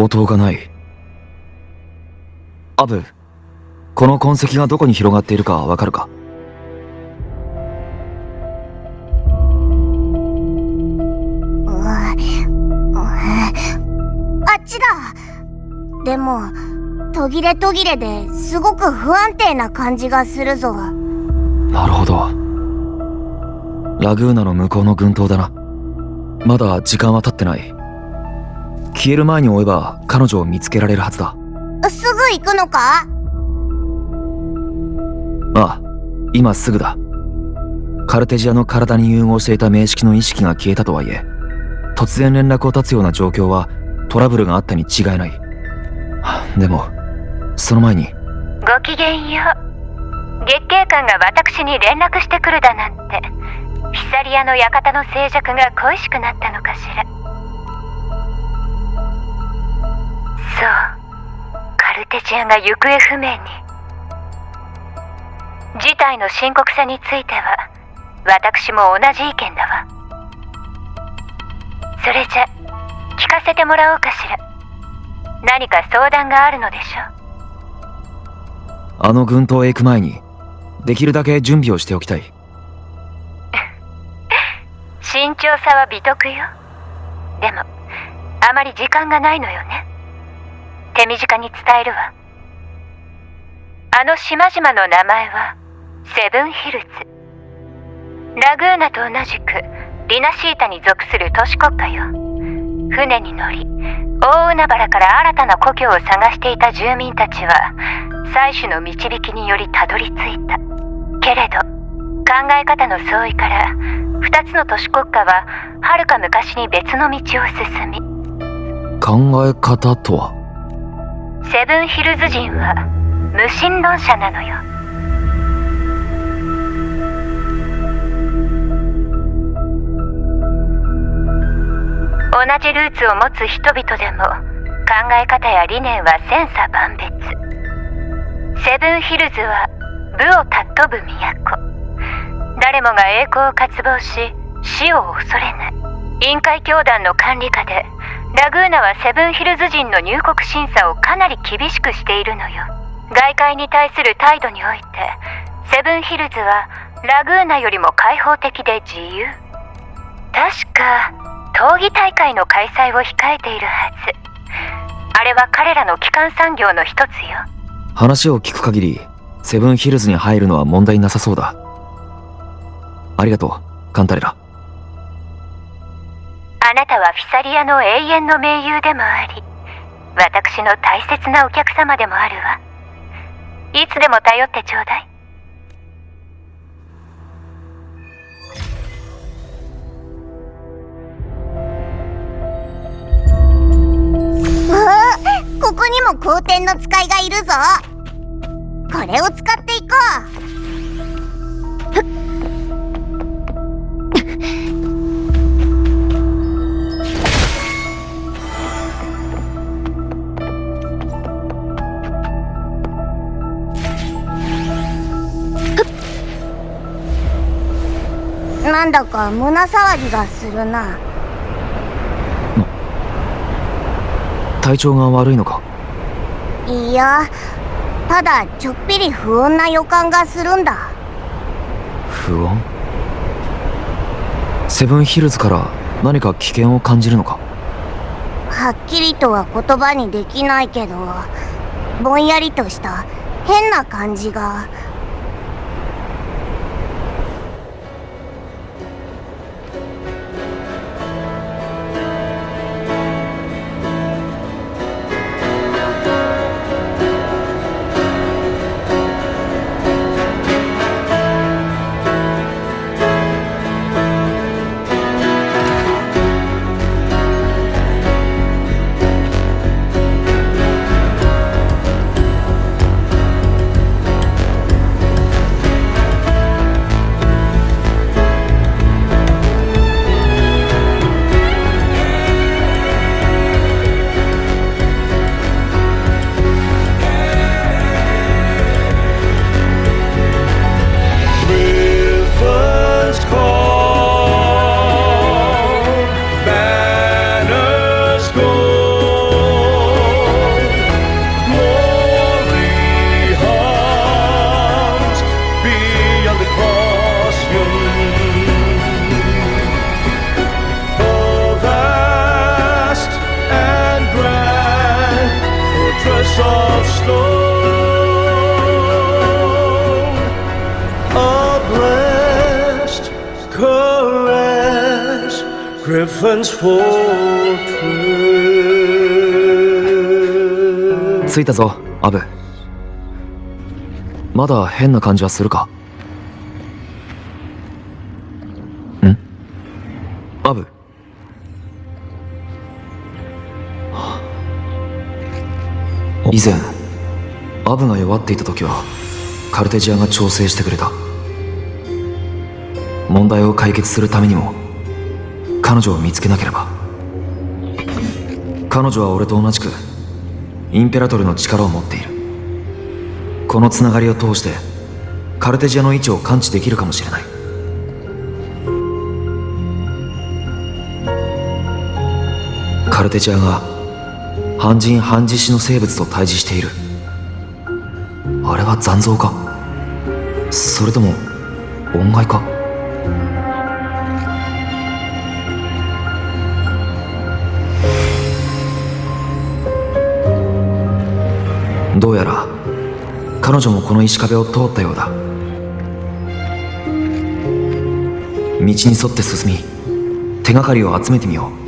応答がない。アブ、この痕跡がどこに広がっているかわかるか？あっちだ。でも途切れ途切れですごく不安定な感じがするぞ。なるほど。ラグーナの向こうの群島だな。まだ時間は経ってない。消える前に追えば彼女を見つけられるはずだ。すぐ行くのか？ああ、今すぐだ。カルテジアの体に融合していた名式の意識が消えたとはいえ、突然連絡を絶つような状況はトラブルがあったに違いない。でもその前に。ごきげんよう。月桂冠が私に連絡してくるだなんて、ヒサリアの館の静寂が恋しくなったのかしら。そう、カルテジアが行方不明に。事態の深刻さについては私も同じ意見だわ。それじゃ聞かせてもらおうかしら。何か相談があるのでしょ？あの群島へ行く前にできるだけ準備をしておきたい。慎重さは美徳よ。でもあまり時間がないのよね。手短に伝えるわ。あの島々の名前はセブンヒルズ。ラグーナと同じくリナシータに属する都市国家よ。船に乗り大海原から新たな故郷を探していた住民たちは採取の導きによりたどり着いた。けれど考え方の相違から2つの都市国家ははるか昔に別の道を進み。考え方とは？セブンヒルズ人は無神論者なのよ。同じルーツを持つ人々でも考え方や理念は千差万別。セブンヒルズは武を尊ぶ都。誰もが栄光を渇望し死を恐れない。臨海教団の管理下でラグーナはセブンヒルズ人の入国審査をかなり厳しくしているのよ。外界に対する態度においてセブンヒルズはラグーナよりも開放的で自由。確か闘技大会の開催を控えているはず。あれは彼らの基幹産業の一つよ。話を聞く限りセブンヒルズに入るのは問題なさそうだ。ありがとう、カンタレラ。あなたはフィサリアの永遠の盟友でもあり、私の大切なお客様でもあるわ。いつでも頼ってちょうだい。ここにも光天の使いがいるぞ。これを使っていこう。なんだか胸騒ぎがするな。体調が悪いのか？いや、ただちょっぴり不穏な予感がするんだ。不穏？セブンヒルズから何か危険を感じるのか？はっきりとは言葉にできないけど、ぼんやりとした変な感じが。caress Griffin's fortress 着いたぞアブ。まだ変な感じはするか？ん？アブ？以前アブが弱っていた時はカルテジアが調整してくれた。問題を解決するためにも彼女を見つけなければ。彼女は俺と同じくインペラトルの力を持っている。このつながりを通してカルテジアの位置を感知できるかもしれない。カルテジアが半人半獅子の生物と対峙している。あれは残像か？それとも音階か？どうやら彼女もこの石壁を通ったようだ。道に沿って進み手がかりを集めてみよう。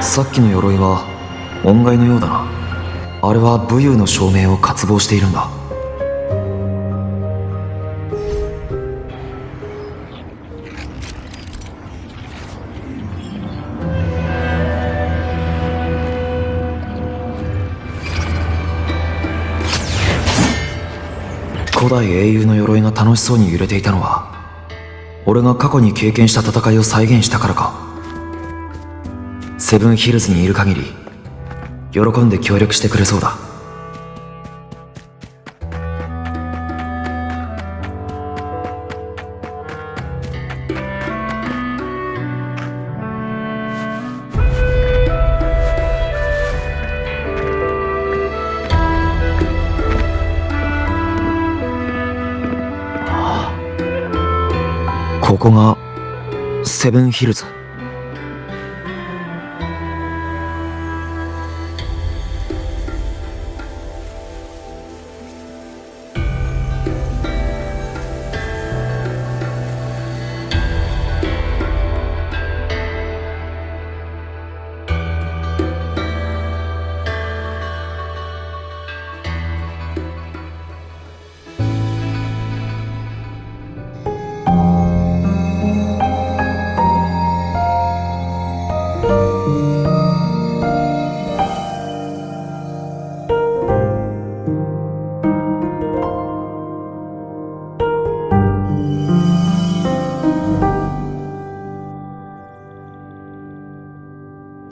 さっきの鎧は音階のようだな。あれは武勇の証明を渇望しているんだ。古代英雄の鎧が楽しそうに揺れていたのは俺が過去に経験した戦いを再現したからか。セブンヒルズにいる限り喜んで協力してくれそうだ。ここがセブンヒルズ。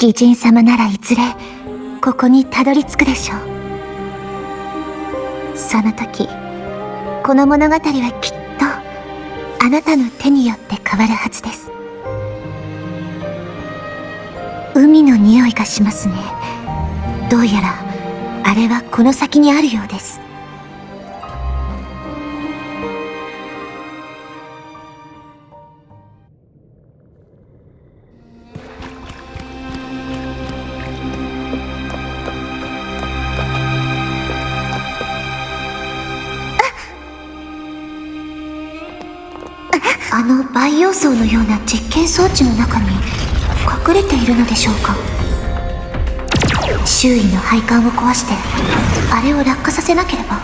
義人様ならいずれここにたどり着くでしょう。その時この物語はきっとあなたの手によって変わるはずです。海の匂いがしますね。どうやらあれはこの先にあるようです。あの培養層のような実験装置の中に隠れているのでしょうか。周囲の配管を壊してあれを落下させなければ。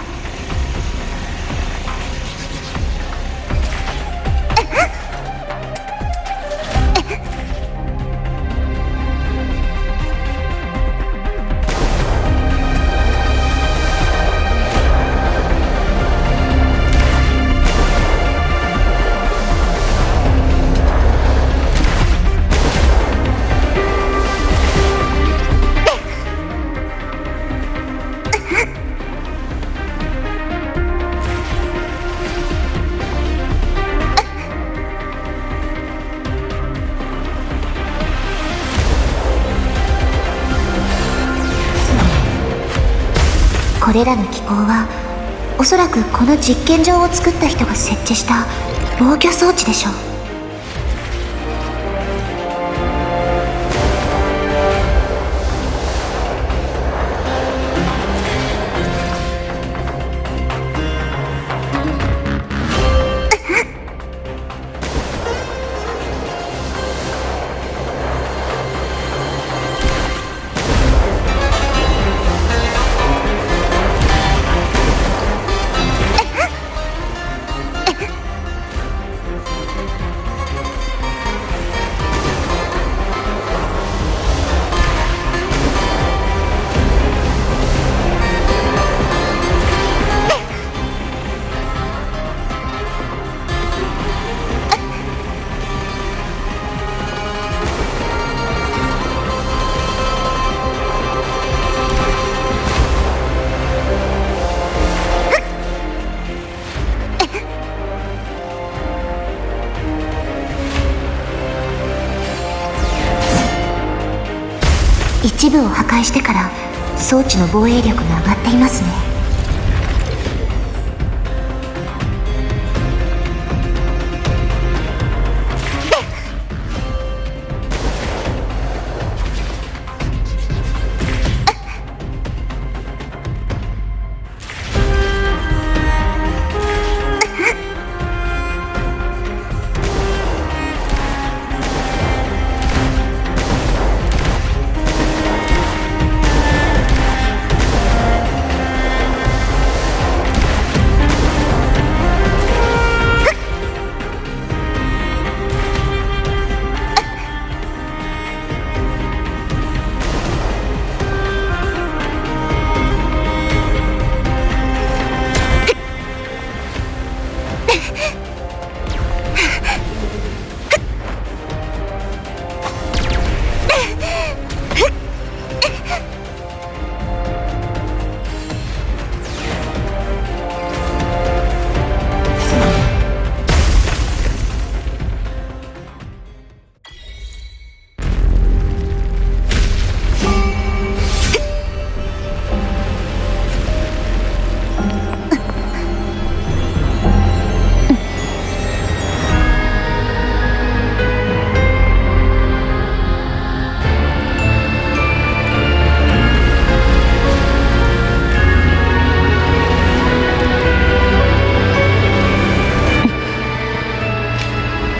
これらの機構はおそらくこの実験場を作った人が設置した防御装置でしょう。一部を破壊してから装置の防衛力が上がっていますね。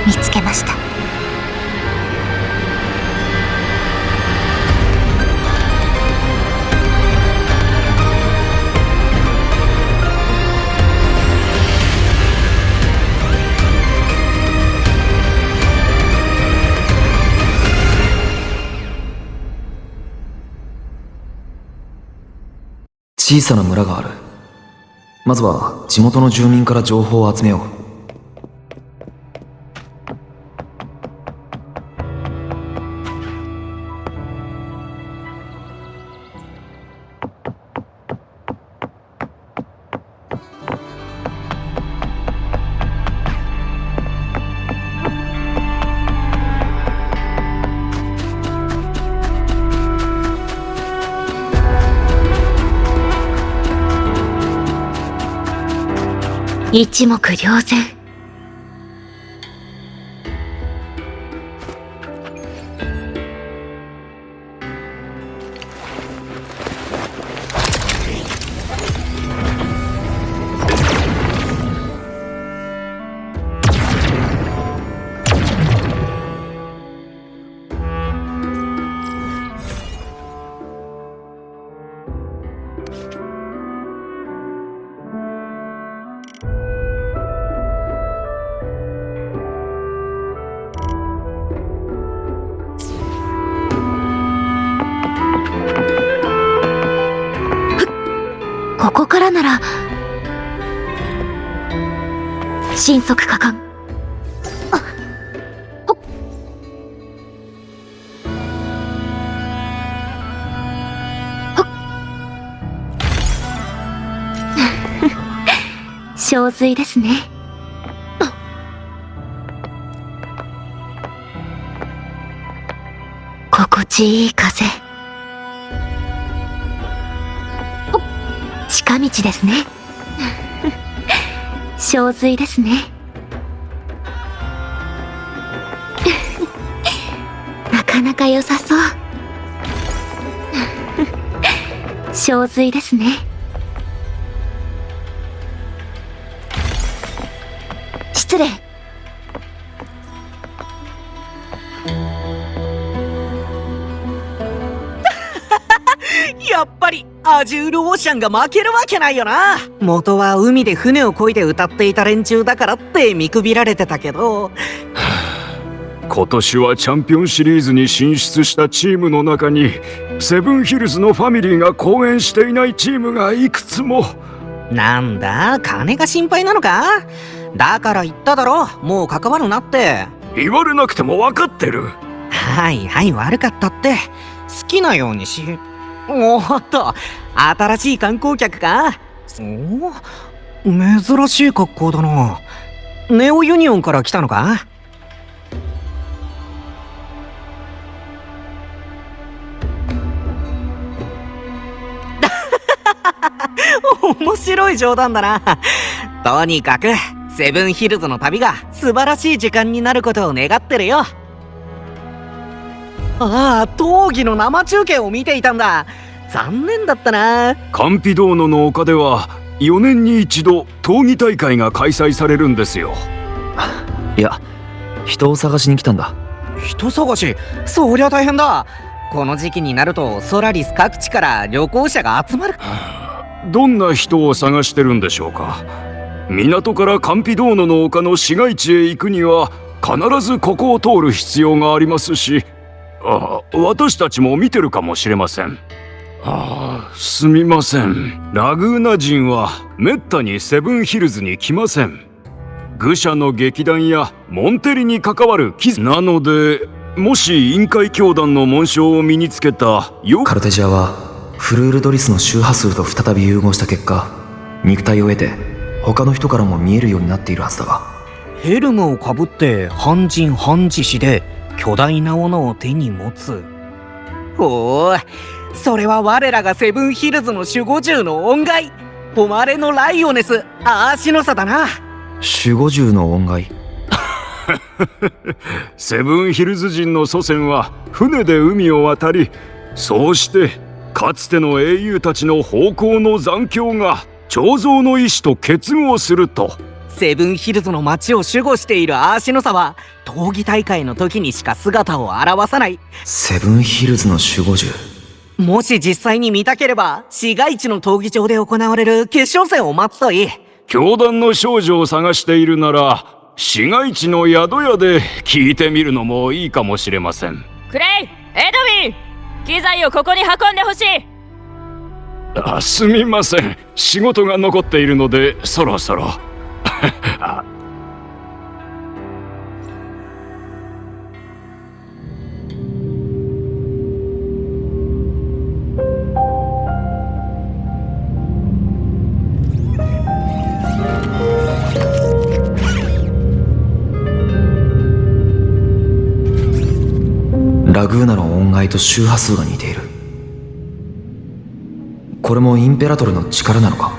見つけました。小さな村がある。まずは地元の住民から情報を集めよう。一目瞭然。ここからなら神速果敢。憔悴ですね。心地いい風。近近道ですね。憔悴ですね。なかなか良さそう。憔悴ですね。失礼。やっぱりアジュールオーシャンが負けるわけないよな。元は海で船を漕いで歌っていた連中だからって見くびられてたけど、今年はチャンピオンシリーズに進出したチームの中にセブンヒルズのファミリーが公演していないチームがいくつも。なんだ金が心配なのか。だから言っただろ、もう関わるなって。言われなくても分かってる。はいはい悪かったって。好きなようにし。おっと新しい観光客か。珍しい格好だな。ネオユニオンから来たのか。面白い冗談だな。とにかくセブンヒルズの旅が素晴らしい時間になることを願ってるよ。ああ、闘技の生中継を見ていたんだ。残念だったな。カンピドーノの丘では4年に一度闘技大会が開催されるんですよ。いや、人を探しに来たんだ。人探し、そりゃ大変だ。この時期になるとソラリス各地から旅行者が集まる。どんな人を探してるんでしょうか。港からカンピドーノの丘の市街地へ行くには必ずここを通る必要がありますし、私たちも見てるかもしれません。すみません。ラグーナ人はめったにセブンヒルズに来ません。愚者の劇団やモンテリに関わる傷なので、もし臨界教団の紋章を身につけたカルテジアはフルールドリスの周波数と再び融合した結果、肉体を得て他の人からも見えるようになっているはずだが。ヘルムをかぶって半人半獅子で巨大な斧を手に持つ。おー、それは我らがセブンヒルズの守護獣の恩骸、誉れのライオネスアーシノサだな。守護獣の恩骸。セブンヒルズ人の祖先は船で海を渡り、そうしてかつての英雄たちの咆哮の残響が彫像の意志と結合すると。セブンヒルズの街を守護しているアーシノサは闘技大会の時にしか姿を現さない。セブンヒルズの守護獣。もし実際に見たければ市街地の闘技場で行われる決勝戦を待つといい。教団の少女を探しているなら市街地の宿屋で聞いてみるのもいいかもしれません。クレイ、エドウィン、機材をここに運んでほしい。すみません。仕事が残っているのでそろそろ。ラグーナの音階と周波数が似ている。これもインペラトルの力なのか。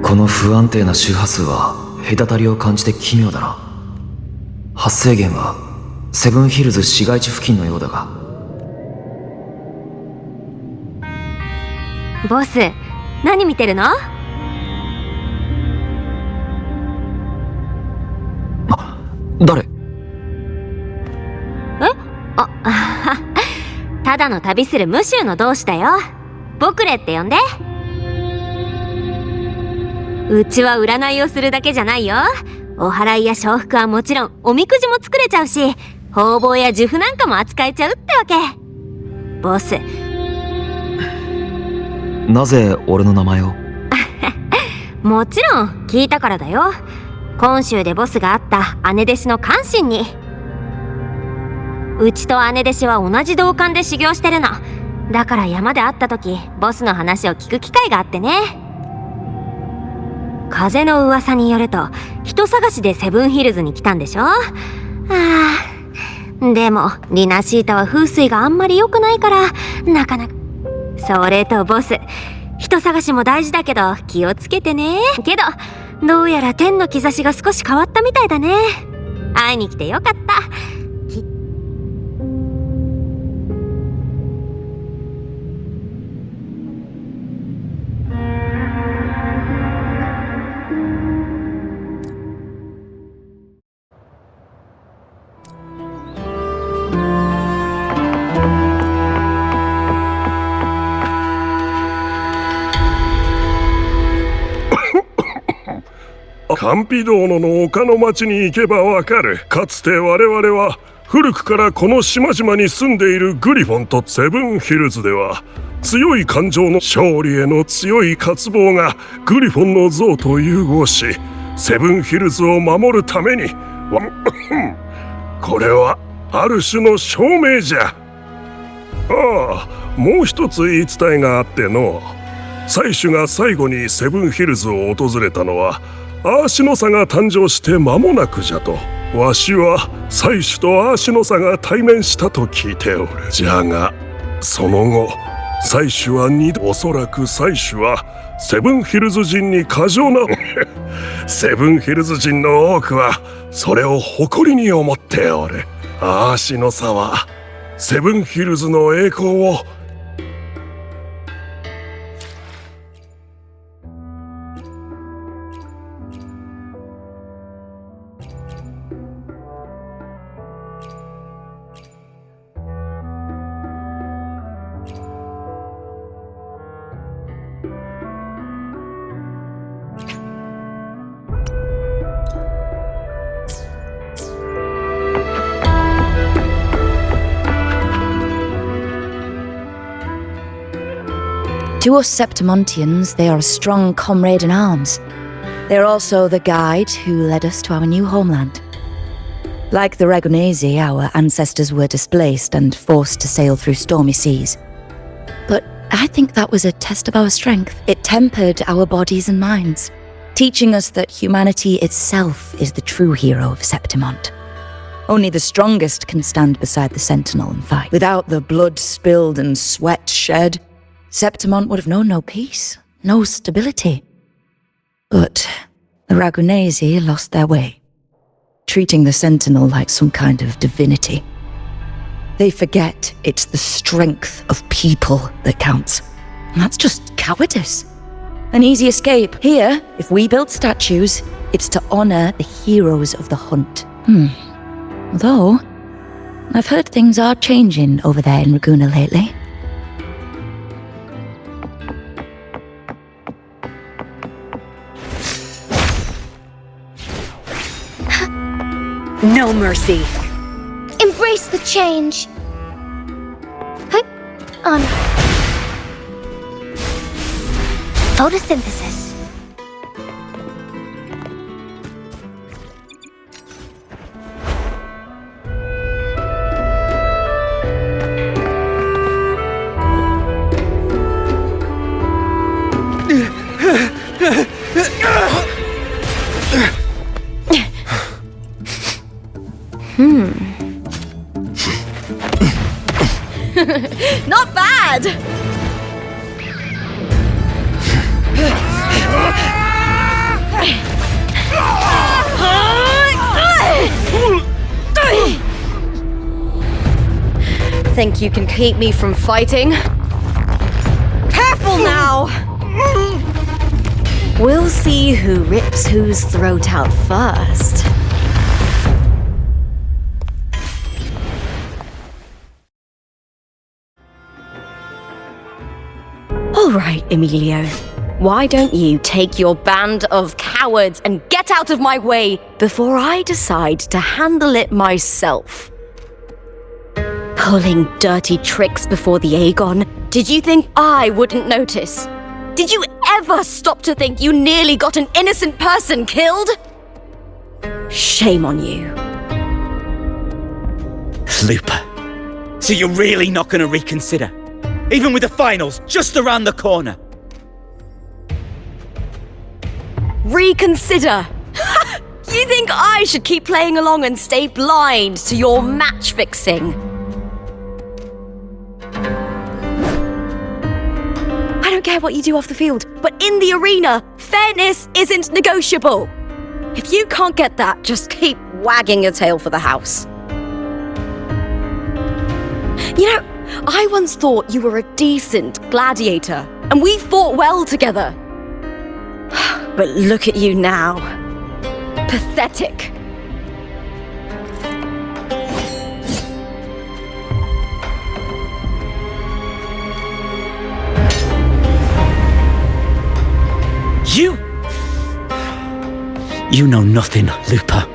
この不安定な周波数は隔たりを感じて奇妙だな。発生源はセブンヒルズ市街地付近のようだが。ボス、何見てるの？誰？ただの旅する無臭の同志だよ。ボクレって呼んで。うちは占いをするだけじゃないよ。お祓いや招福はもちろんおみくじも作れちゃうし、方々や呪符なんかも扱えちゃうってわけ。ボス、なぜ俺の名前を？もちろん聞いたからだよ。今週でボスが会った姉弟子の関心に。うちと姉弟子は同じ同感で修行してるの。だから山で会った時、ボスの話を聞く機会があってね。風の噂によると、人探しでセブンヒルズに来たんでしょ？でもリナシータは風水があんまり良くないから、なかなか。それとボス、人探しも大事だけど気をつけてね。けどどうやら天の兆しが少し変わったみたいだね。会いに来てよかった。カンピドーノの丘の町に行けばわかる。かつて我々は古くからこの島々に住んでいるグリフォンとセブンヒルズでは、強い感情の勝利への強い渇望がグリフォンの像と融合し、セブンヒルズを守るためにこれはある種の証明じゃ。ああ、もう一つ言い伝えがあっての。妻子が最後にセブンヒルズを訪れたのはアーシノサが誕生して間もなくじゃと。わしは妻子とアーシノサが対面したと聞いておる。じゃがその後妻子はおそらく妻子はセブンヒルズ人に過剰なセブンヒルズ人の多くはそれを誇りに思っておる。アーシノサはセブンヒルズの栄光をTo us Septimontians, they are a strong comrade in arms. They are also the guide who led us to our new homeland. Like the Ragonesi, our ancestors were displaced and forced to sail through stormy seas. But I think that was a test of our strength. It tempered our bodies and minds, teaching us that humanity itself is the true hero of Septimont. Only the strongest can stand beside the Sentinel and fight. Without the blood spilled and sweat shed, Septimont would have known no peace, no stability. But the Ragonesi lost their way, treating the Sentinel like some kind of divinity. They forget it's the strength of people that counts. And that's just cowardice. An easy escape. Here, if we build statues, it's to honor the heroes of the hunt. Though, I've heard things are changing over there in Raguna lately. No mercy. Embrace the change. Photosynthesis. Not bad! Think you can keep me from fighting? Careful now! We'll see who rips whose throat out first. All right, Emilio. Why don't you take your band of cowards and get out of my way before I decide to handle it myself? Pulling dirty tricks before the Aegon? Did you think I wouldn't notice? Did you ever stop to think you nearly got an innocent person killed? Shame on you. Looper. So you're really not going to reconsider? Even with the finals just around the corner? Reconsider? You think I should keep playing along and stay blind to your match fixing? care what you do off the field, but in the arena, fairness isn't negotiable. If you can't get that, just keep wagging your tail for the house. You know, I once thought you were a decent gladiator, and we fought well together. But look at you now. Pathetic. You know nothing, Lupa.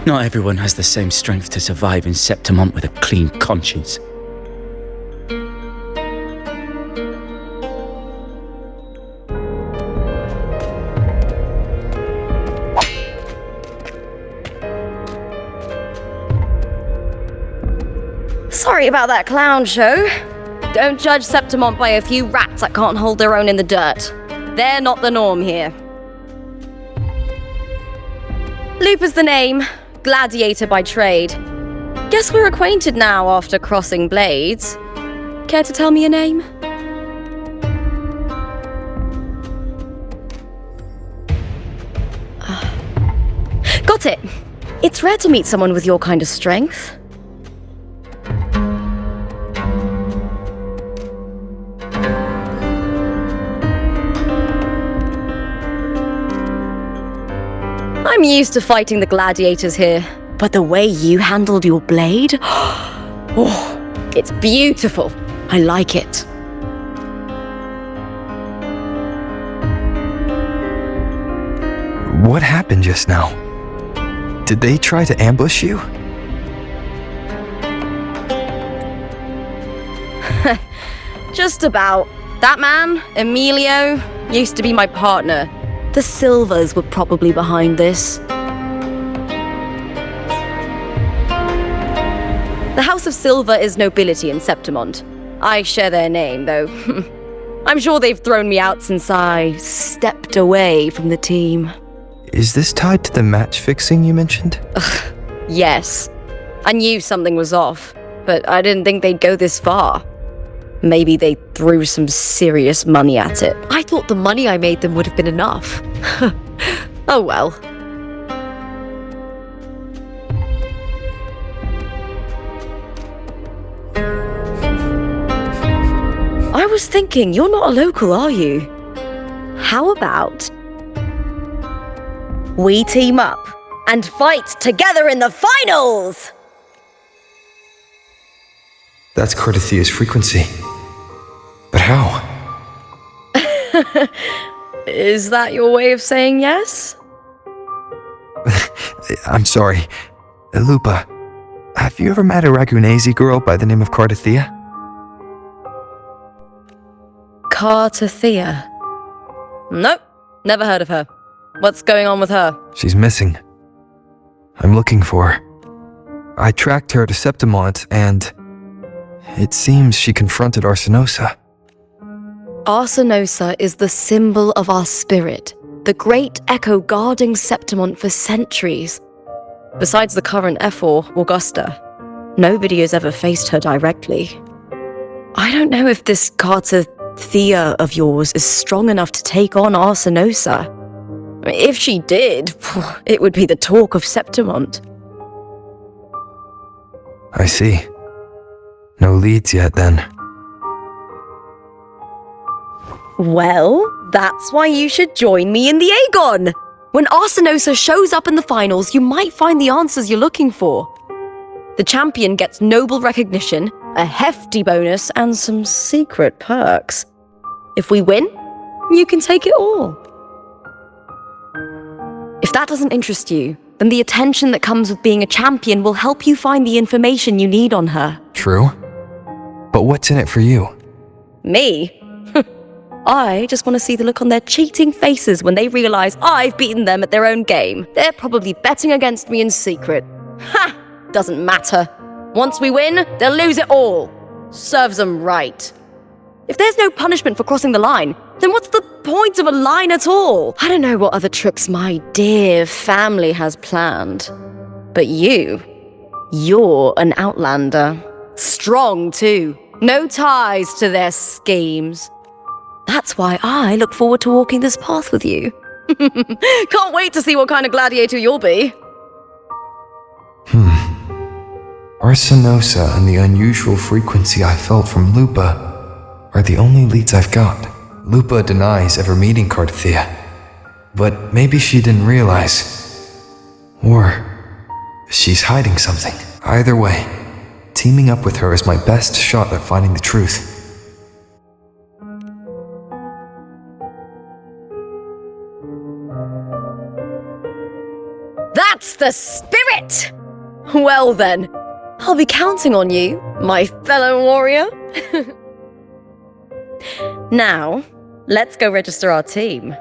Not everyone has the same strength to survive in Septimont with a clean conscience. Sorry about that clown show. Don't judge Septimont by a few rats that can't hold their own in the dirt. They're not the norm here. Lupa's the name, gladiator by trade. Guess we're acquainted now after crossing blades. Care to tell me your name? Got it. It's rare to meet someone with your kind of strength. I'm used to fighting the gladiators here, but the way you handled your blade, oh, it's beautiful. I like it. What happened just now? Did they try to ambush you? Just about. That man, Emilio, used to be my partner. The Silvers were probably behind this. The House of Silver is nobility in Septimont. I share their name, though. I'm sure they've thrown me out since I stepped away from the team. Is this tied to the match fixing you mentioned? Yes. I knew something was off, but I didn't think they'd go this far. Maybe they threw some serious money at it. I thought the money I made them would have been enough. Oh well. I was thinking, you're not a local, are you? How about we team up and fight together in the finals? That's Cardathia's frequency. But how? Is that your way of saying yes? I'm sorry. Lupa, have you ever met a Ragunese girl by the name of Cardathia? Cardathia? Nope, never heard of her. What's going on with her? She's missing. I'm looking for her. I tracked her to Septimont and it seems she confronted Arsenosa. Arsenosa is the symbol of our spirit, the great echo guarding Septimont for centuries. Besides the current F4, Augusta, nobody has ever faced her directly. I don't know if this Cardathia of yours is strong enough to take on Arsenosa. If she did, it would be the talk of Septimont. I see. No leads yet, then. Well, that's why you should join me in the Aegon! When Arsenosa shows up in the finals, you might find the answers you're looking for. The champion gets noble recognition, a hefty bonus, and some secret perks. If we win, you can take it all. If that doesn't interest you, then the attention that comes with being a champion will help you find the information you need on her. True. But what's in it for you? Me? I just want to see the look on their cheating faces when they realize I've beaten them at their own game. They're probably betting against me in secret. Ha! Doesn't matter. Once we win, they'll lose it all. Serves them right. If there's no punishment for crossing the line, then what's the point of a line at all? I don't know what other tricks my dear family has planned. But you're an outlander. Strong, too. No ties to their schemes. That's why I look forward to walking this path with you. Can't wait to see what kind of gladiator you'll be. Arsenosa and the unusual frequency I felt from Lupa are the only leads I've got. Lupa denies ever meeting Carthea, but maybe she didn't realize. Or she's hiding something. Either way, teaming up with her is my best shot at finding the truth. That's the spirit! Well then, I'll be counting on you, my fellow warrior. Now, let's go register our team.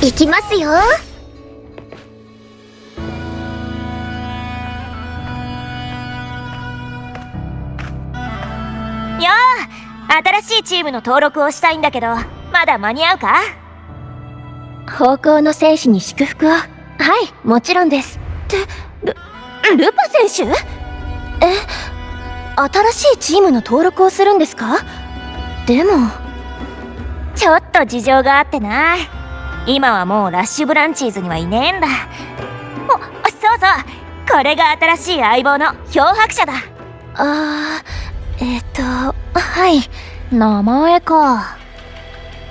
行きますよ。やあ、新しいチームの登録をしたいんだけど、まだ間に合うか？方向の選手に祝福を。はい、もちろんです。ってルパ選手？新しいチームの登録をするんですか？でもちょっと事情があってな。今はもうラッシュブランチーズにはいねえんだ。そうそう、これが新しい相棒の漂白者だ。はい、名前か。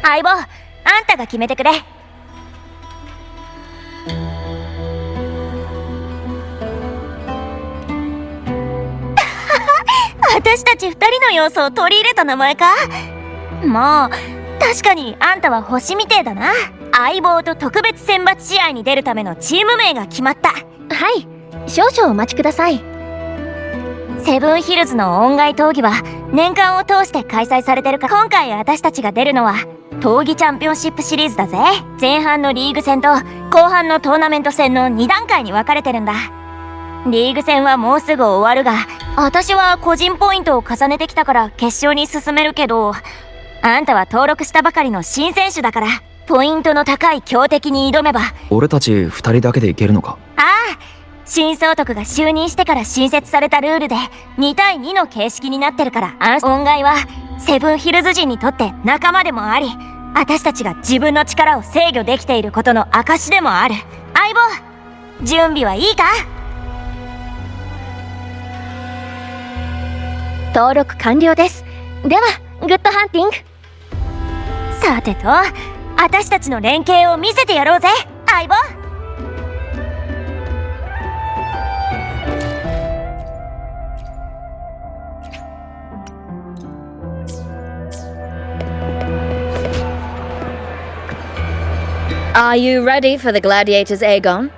相棒、あんたが決めてくれ。私たち二人の要素を取り入れた名前か。もう確かにあんたは星みてえだな。相棒と特別選抜試合に出るためのチーム名が決まった。はい、少々お待ちください。セブンヒルズの音階闘技は年間を通して開催されてるから、今回私たちが出るのは闘技チャンピオンシップシリーズだぜ。前半のリーグ戦と後半のトーナメント戦の2段階に分かれてるんだ。リーグ戦はもうすぐ終わるが、私は個人ポイントを重ねてきたから決勝に進めるけど、あんたは登録したばかりの新選手だから、ポイントの高い強敵に挑めば。俺たち2人だけでいけるのか？ああ、新総督が就任してから新設されたルールで2対2の形式になってるから、音階はセブンヒルズ人にとって仲間でもあり、私たちが自分の力を制御できていることの証でもある。相棒、準備はいいか？登録完了です。ではグッドハンティング。さてと、私たちの連携を見せてやろうぜ、相棒。Are you ready for the gladiators, Aegon?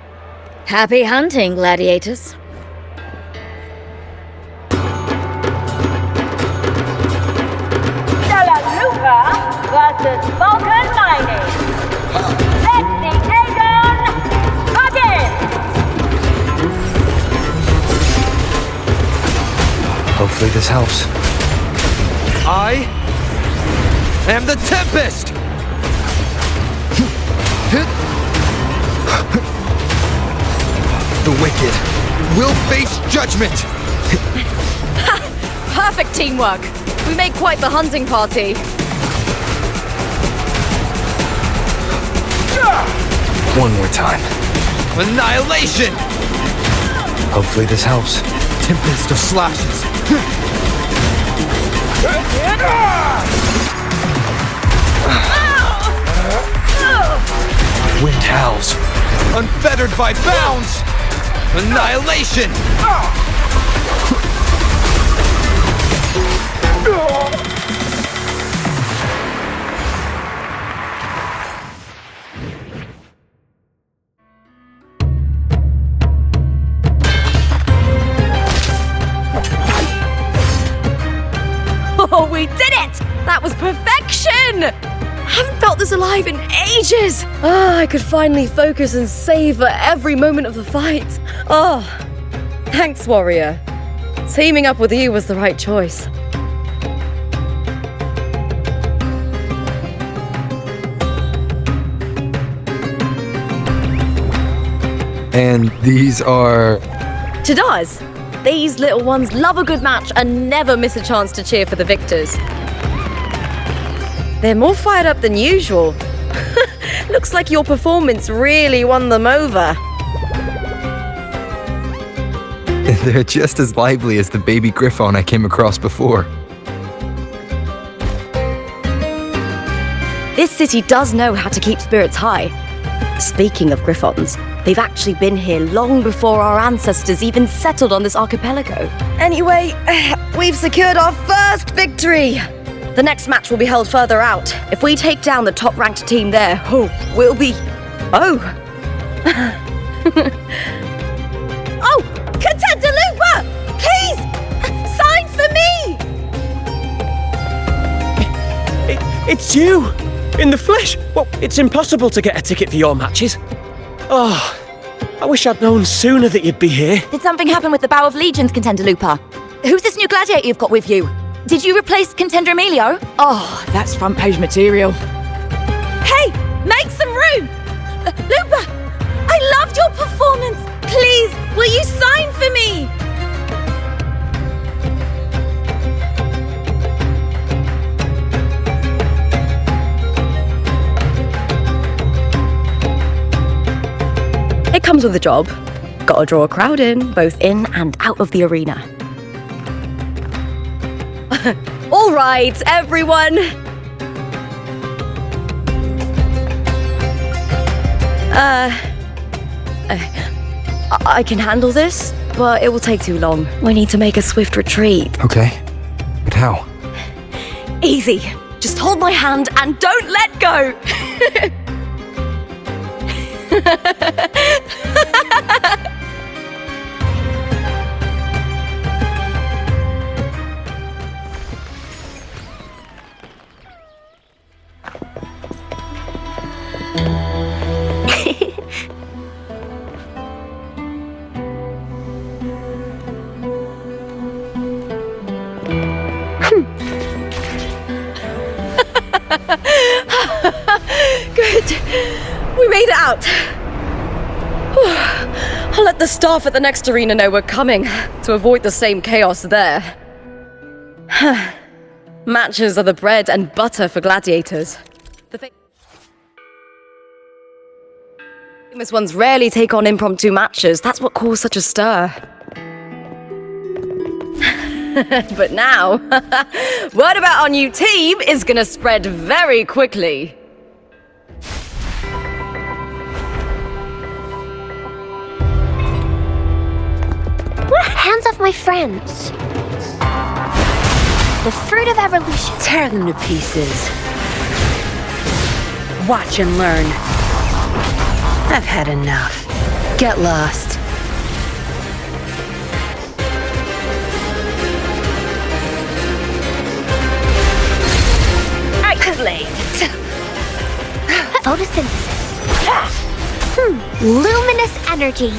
Happy hunting, gladiators. Versus Vulcan Mining. Let the Aegon begin! Hopefully this helps. I am the Tempest! The wicked will face judgment! Perfect teamwork. We made quite the hunting party. One more time. Annihilation! Hopefully this helps. Tempest of slashes. Wind howls. Unfettered by bounds! Annihilation! Oh, we did it! That was perfection! Haven't felt this alive in ages! I could finally focus and savor every moment of the fight. Oh, thanks, warrior. Teaming up with you was the right choice. And these are... Chadars! These little ones love a good match and never miss a chance to cheer for the victors. They're more fired up than usual. Looks like your performance really won them over. They're just as lively as the baby Griffon I came across before. This city does know how to keep spirits high. Speaking of Griffons, they've actually been here long before our ancestors even settled on this archipelago. Anyway, we've secured our first victory! The next match will be held further out. If we take down the top-ranked team there, we'll be... Oh! Oh! Contender Looper! Please! Sign for me! It's you! In the flesh! Well, it's impossible to get a ticket for your matches. Oh, I wish I'd known sooner that you'd be here. Did something happen with the Bow of Legions, Contender Looper? Who's this new gladiator you've got with you? Did you replace Contender Emilio? Oh, that's front page material. Hey, make some room! Looper, I loved your performance! Please, will you sign for me? It comes with a job. Gotta draw a crowd in, both in and out of the arena. All right, everyone. I can handle this, but it will take too long. We need to make a swift retreat. Okay, but how? Easy. Just hold my hand and don't let go. Good. We made it out. I'll let the staff at the next arena know we're coming to avoid the same chaos there. Matches are the bread and butter for gladiators. The famous ones rarely take on impromptu matches. That's what caused such a stir. But now, word about our new team is gonna spread very quickly. Hands off my friends. The fruit of evolution. Tear them to pieces. Watch and learn. I've had enough. Get lost. Isolate. Photosynthesis. Luminous energy.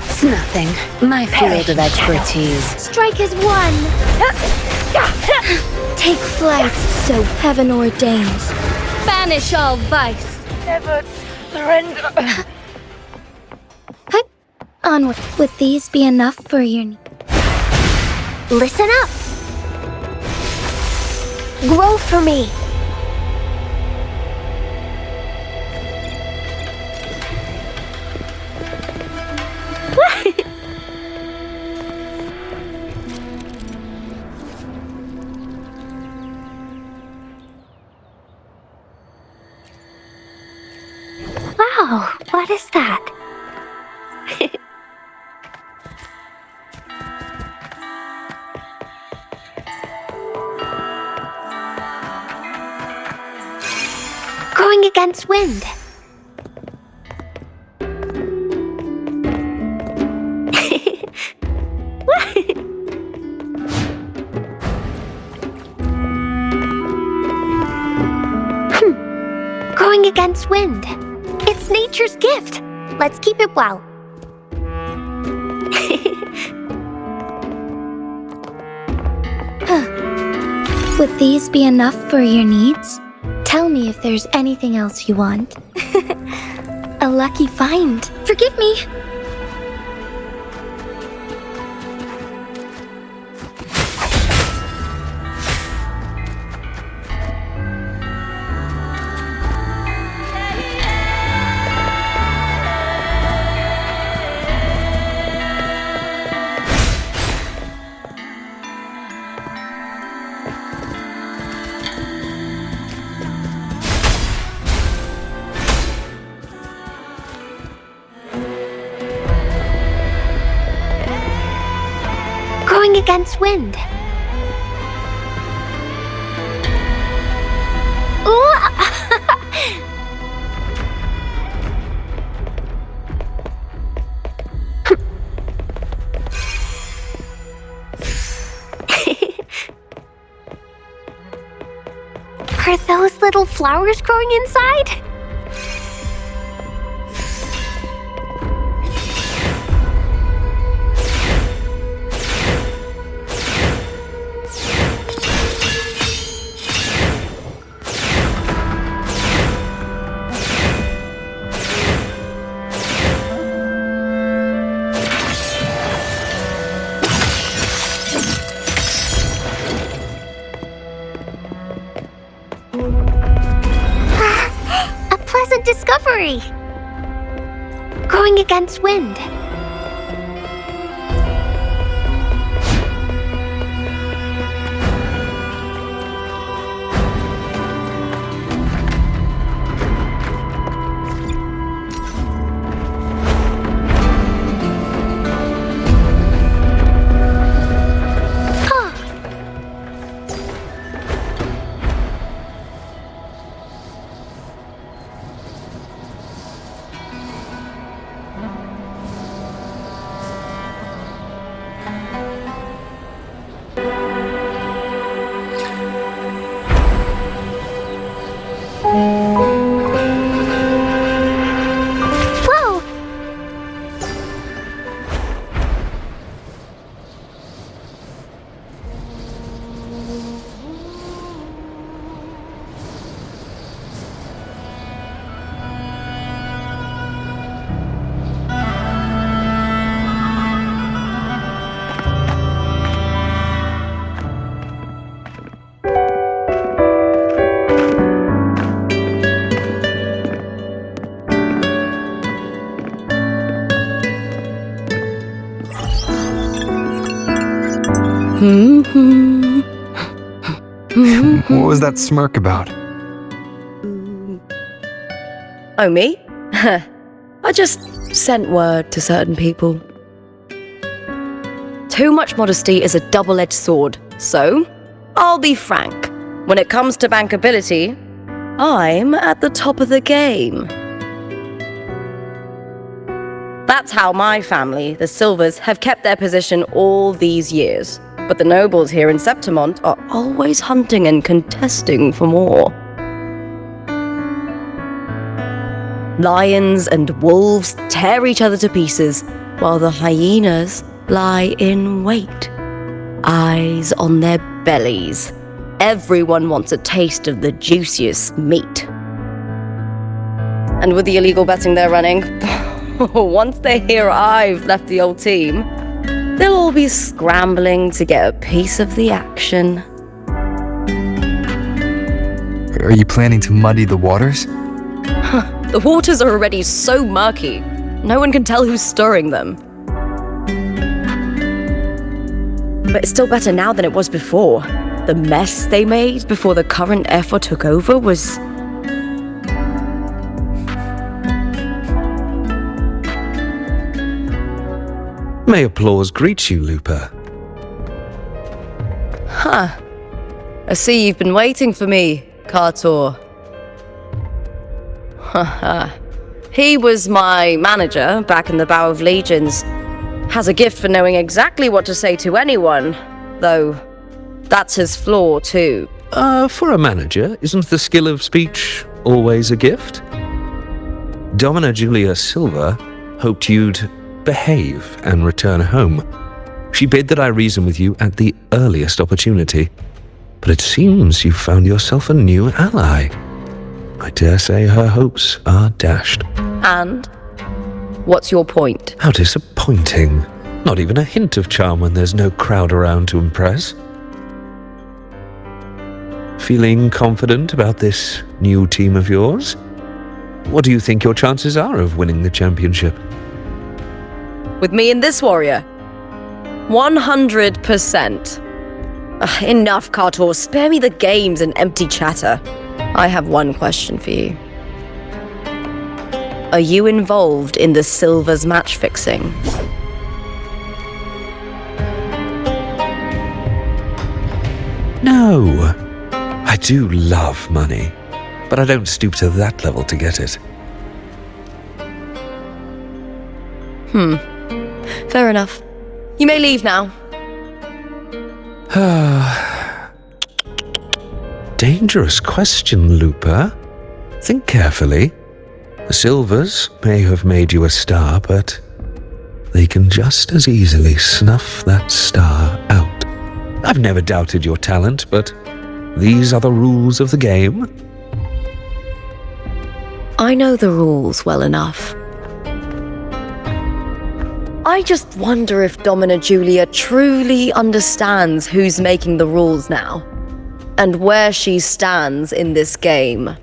It's nothing. My field of expertise. Strike as one. Take flight, so heaven ordains. Banish all vice. Never surrender. Onward. Would these be enough for your need? Listen up. Grow for me. Wow, what is that? Going against wind. Going against wind. It's nature's gift. Let's keep it well. Would these be enough for your needs? Tell me if there's anything else you want. A lucky find. Forgive me. Going against wind. Ooh. Are those little flowers growing inside? Discovery! Going against wind. What was that smirk about? Oh, me? I just sent word to certain people. Too much modesty is a double-edged sword, so I'll be frank. When it comes to bankability, I'm at the top of the game. That's how my family, the Silvers, have kept their position all these years. But the nobles here in Septimont are always hunting and contesting for more. Lions and wolves tear each other to pieces, while the hyenas lie in wait, eyes on their bellies. Everyone wants a taste of the juiciest meat. And with the illegal betting they're running, once they hear I've left the old team, they'll all be scrambling to get a piece of the action. Are you planning to muddy the waters? The waters are already so murky, no one can tell who's stirring them. But it's still better now than it was before. The mess they made before the current effort took over was... May applause greet you, Lupa. Huh. I see you've been waiting for me, Kartor. Haha. He was my manager back in the Bow of Legions. Has a gift for knowing exactly what to say to anyone, though that's his flaw too. For a manager, isn't the skill of speech always a gift? Domina Julia Silva hoped you'd behave and return home. She bid that I reason with you at the earliest opportunity. But it seems you've found yourself a new ally. I dare say her hopes are dashed. And? What's your point? How disappointing. Not even a hint of charm when there's no crowd around to impress. Feeling confident about this new team of yours? What do you think your chances are of winning the championship? With me and this warrior? 100%. Enough, Kartor. Spare me the games and empty chatter. I have one question for you. Are you involved in the Silver's match fixing? No. I do love money, but I don't stoop to that level to get it. Fair enough. You may leave now. Dangerous question, Lupa. Think carefully. The Silvers may have made you a star, but they can just as easily snuff that star out. I've never doubted your talent, but these are the rules of the game. I know the rules well enough. I just wonder if Domina Julia truly understands who's making the rules now, and where she stands in this game.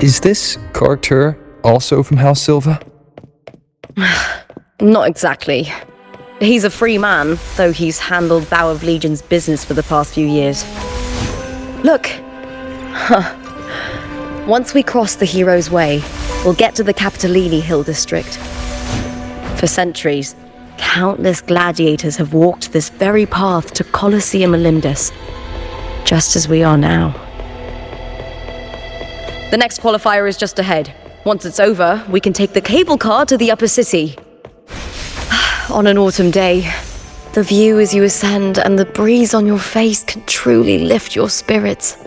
Is this Kartor also from House Silva? Not exactly. He's a free man, though he's handled Bow of Legion's business for the past few years. Look! Once we cross the Hero's Way, we'll get to the Capitolini Hill district. For centuries, countless gladiators have walked this very path to Colosseum Olympus, just as we are now. The next qualifier is just ahead. Once it's over, we can take the cable car to the upper city. On an autumn day, the view as you ascend and the breeze on your face can truly lift your spirits.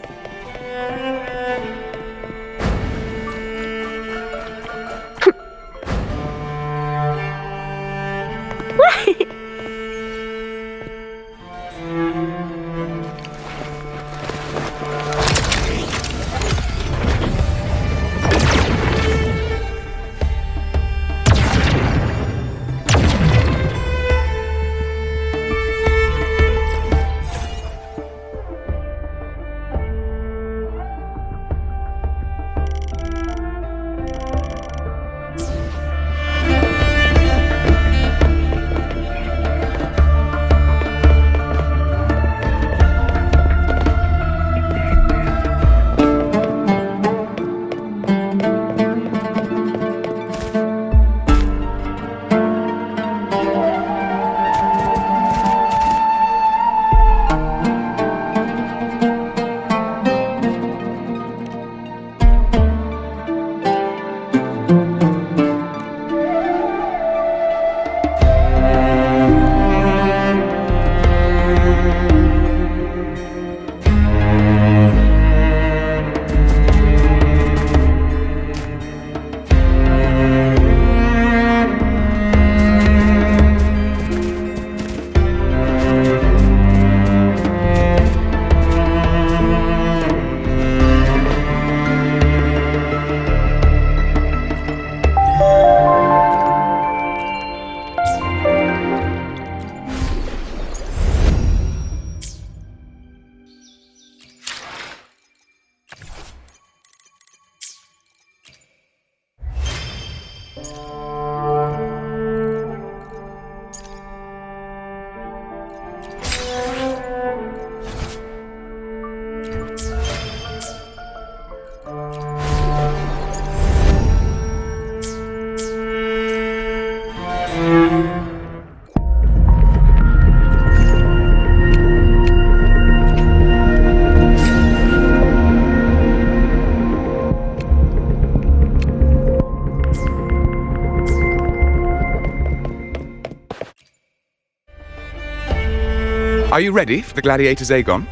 Are you ready for the Gladiator's Aegon?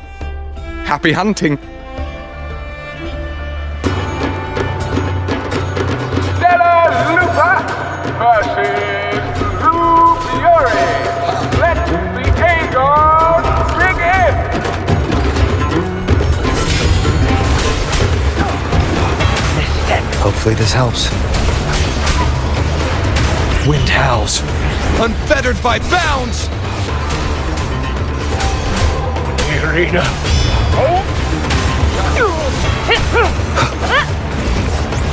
Happy hunting! Stellar Lupa versus Blue Fury. Let the Aegon begin! Hopefully this helps. Wind howls, unfettered by bounds! Arena.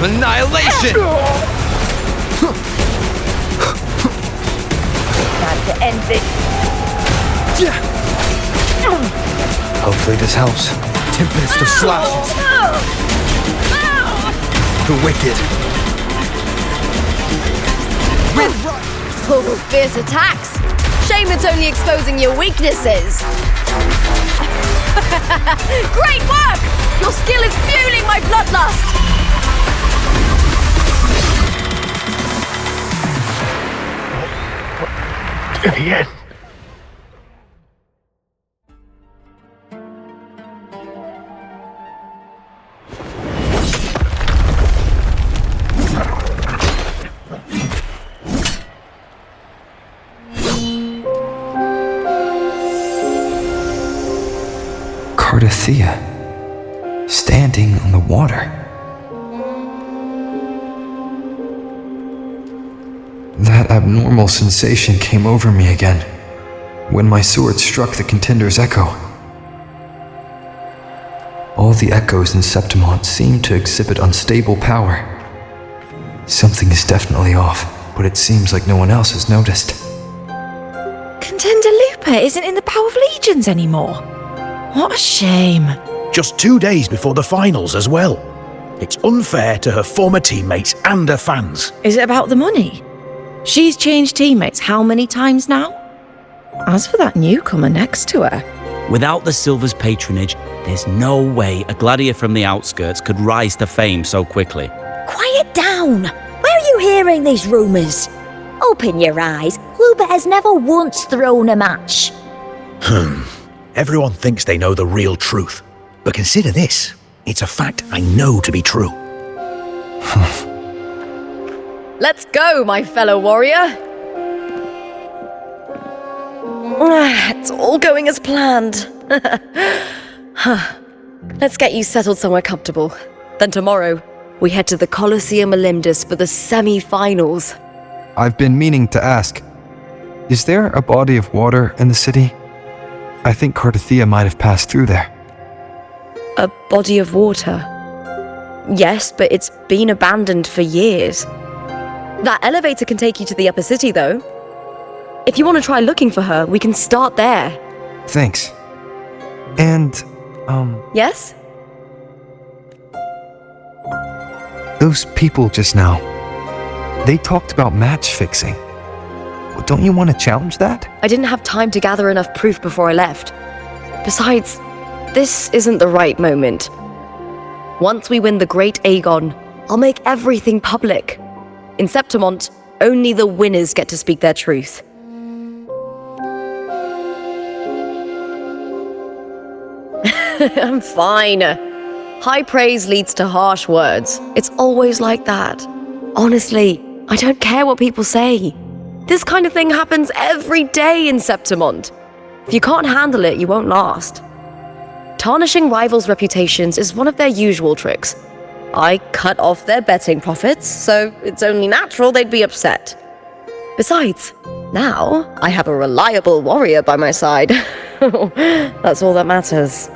Annihilation! Time to end this. Hopefully this helps. Tempest of slashes. The wicked. Oh, fierce attacks. Shame it's only exposing your weaknesses. Great work! Your skill is fueling my bloodlust! Yes. Cardathea, standing on the water. That abnormal sensation came over me again, when my sword struck the contender's echo. All the echoes in Septimont seem to exhibit unstable power. Something is definitely off, but it seems like no one else has noticed. Contender Lupa isn't in the Power of Legions anymore. What a shame. Just 2 days before the finals as well. It's unfair to her former teammates and her fans. Is it about the money? She's changed teammates how many times now? As for that newcomer next to her... Without the Silver's patronage, there's no way a gladiator from the outskirts could rise to fame so quickly. Quiet down! Where are you hearing these rumours? Open your eyes. Lupa has never once thrown a match. Everyone thinks they know the real truth. But consider this. It's a fact I know to be true. Let's go, my fellow warrior! It's all going as planned. Let's get you settled somewhere comfortable. Then tomorrow, we head to the Colosseum Olympus for the semi-finals. I've been meaning to ask, is there a body of water in the city? I think Cardathea might have passed through there. A body of water? Yes, but it's been abandoned for years. That elevator can take you to the upper city, though. If you want to try looking for her, we can start there. Thanks. And, Yes? those people just now, they talked about match fixing. Well, don't you want to challenge that? I didn't have time to gather enough proof before I left. Besides, this isn't the right moment. Once we win the Great Aegon, I'll make everything public. In Septimont, only the winners get to speak their truth. I'm fine. High praise leads to harsh words. It's always like that. Honestly, I don't care what people say. This kind of thing happens every day in Septimont. If you can't handle it, you won't last. Tarnishing rivals' reputations is one of their usual tricks. I cut off their betting profits, so it's only natural they'd be upset. Besides, now I have a reliable warrior by my side. That's all that matters.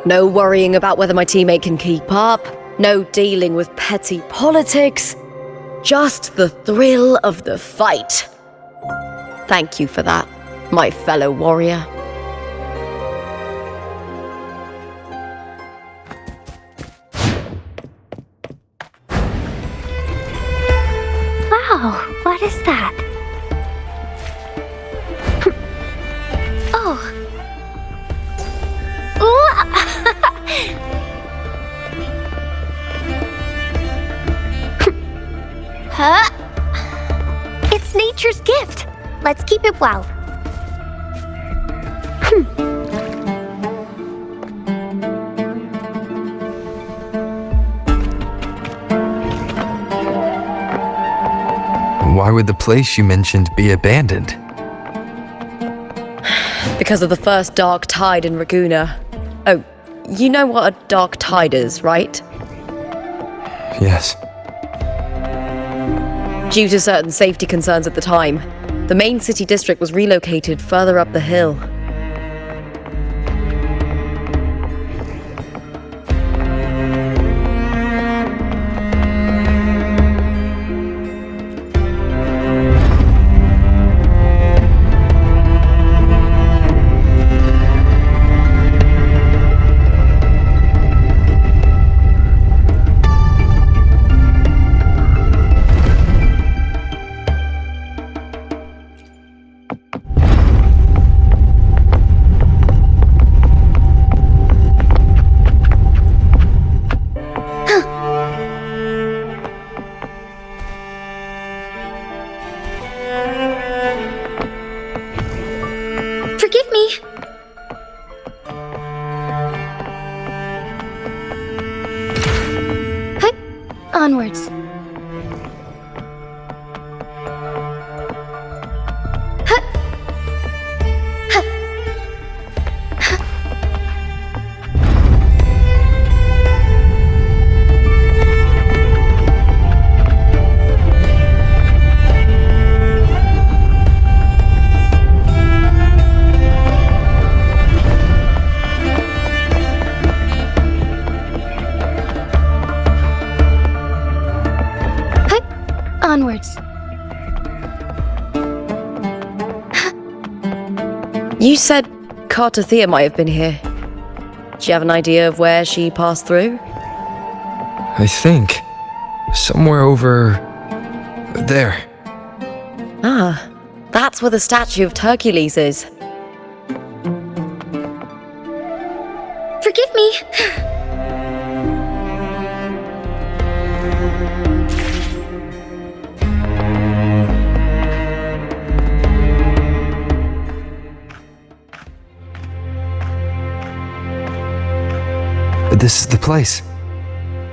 No worrying about whether my teammate can keep up. No dealing with petty politics. Just the thrill of the fight. Thank you for that, my fellow warrior. Wow, what is that? Oh. Huh? It's nature's gift. Let's keep it well. Why would the place you mentioned be abandoned? Because of the first dark tide in Raguna. Oh, you know what a dark tide is, right? Yes. Due to certain safety concerns at the time, the main city district was relocated further up the hill. Forgive me. Hup. Onwards. Hup. Hup. Hup. Onwards. You said Cartathea might have been here. Do you have an idea of where she passed through? I think somewhere over there. Ah, that's where the statue of Hercules is. Forgive me. This is the place.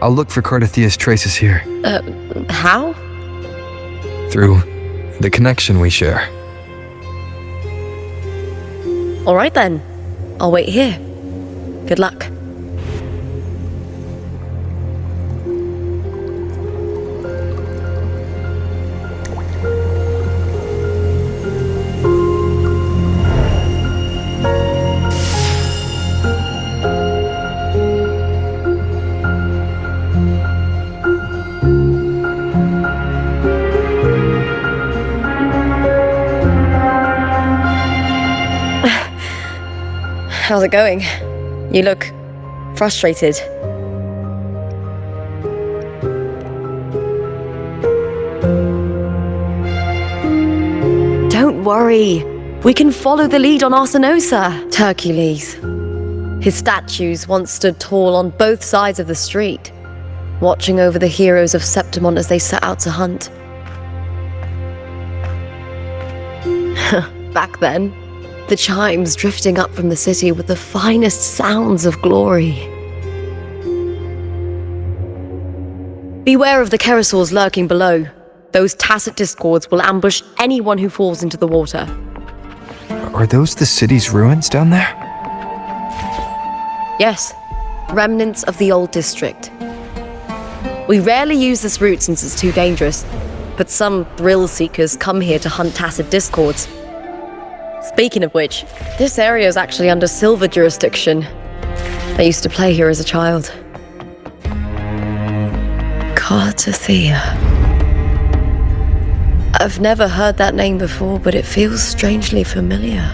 I'll look for Cartathea's traces here. How? Through the connection we share. All right then. I'll wait here. Good luck. How's it going? You look frustrated. Don't worry. We can follow the lead on Arsinosa. Hercules. His statues once stood tall on both sides of the street, watching over the heroes of Septimon as they set out to hunt. Back then, the chimes drifting up from the city with the finest sounds of glory. Beware of the Kerosaurs lurking below. Those tacit discords will ambush anyone who falls into the water. Are those the city's ruins down there? Yes, remnants of the old district. We rarely use this route since it's too dangerous, but some thrill seekers come here to hunt tacit discords. Speaking of which, this area is actually under Silver jurisdiction. I used to play here as a child. Cartathea. I've never heard that name before, but it feels strangely familiar.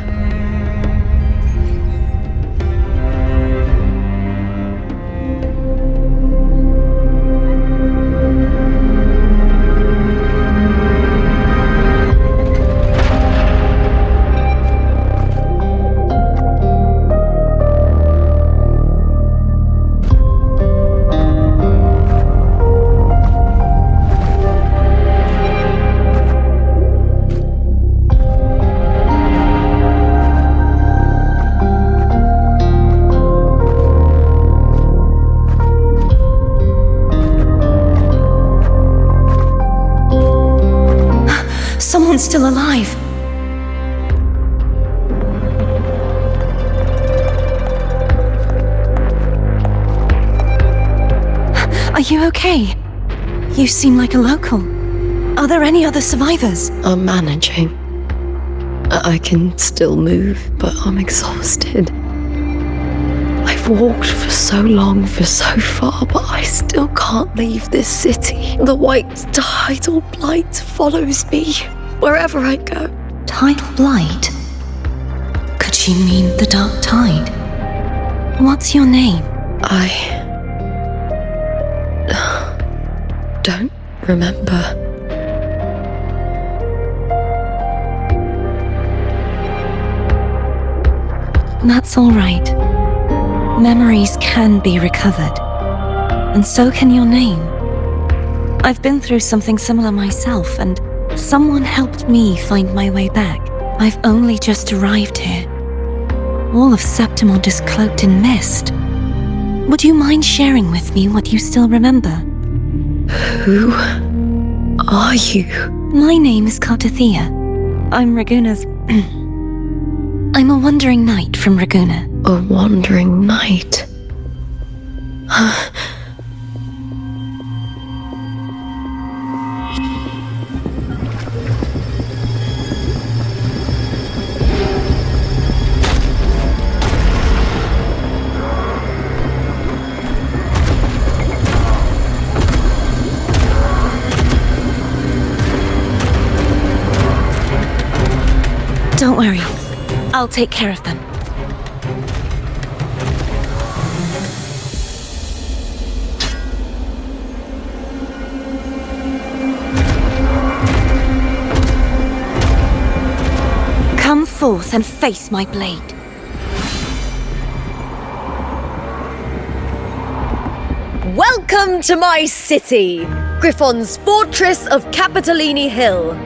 Someone's still alive. Are you okay? You seem like a local. Are there any other survivors? I'm managing. I can still move, but I'm exhausted. I've walked for so long, for so far, but I still can't leave this city. The white tidal blight follows me wherever I go. Tidal blight? Could she mean the dark tide? What's your name? I don't remember. That's all right. Memories can be recovered. And so can your name. I've been through something similar myself, and someone helped me find my way back. I've only just arrived here. All of Septimont is cloaked in mist. Would you mind sharing with me what you still remember? Who are you? My name is Cartathea. I'm Raguna's... I'm a wandering knight from Raguna. A wandering knight? Don't worry. I'll take care of them. Come forth and face my blade. Welcome to my city, Griffon's fortress of Capitolini Hill.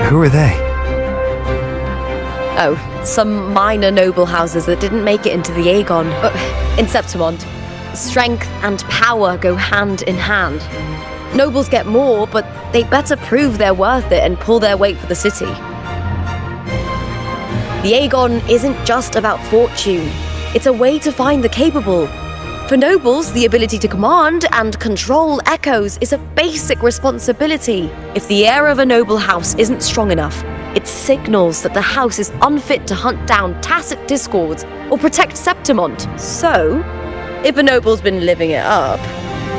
Who are they? Oh, some minor noble houses that didn't make it into the Aegon. In Septimont. Strength and power go hand in hand. Nobles get more, but they better prove they're worth it and pull their weight for the city. The Aegon isn't just about fortune. It's a way to find the capable. For nobles, the ability to command and control echoes is a basic responsibility. If the heir of a noble house isn't strong enough, it signals that the house is unfit to hunt down tacit discords or protect Septimont. So, if a noble's been living it up,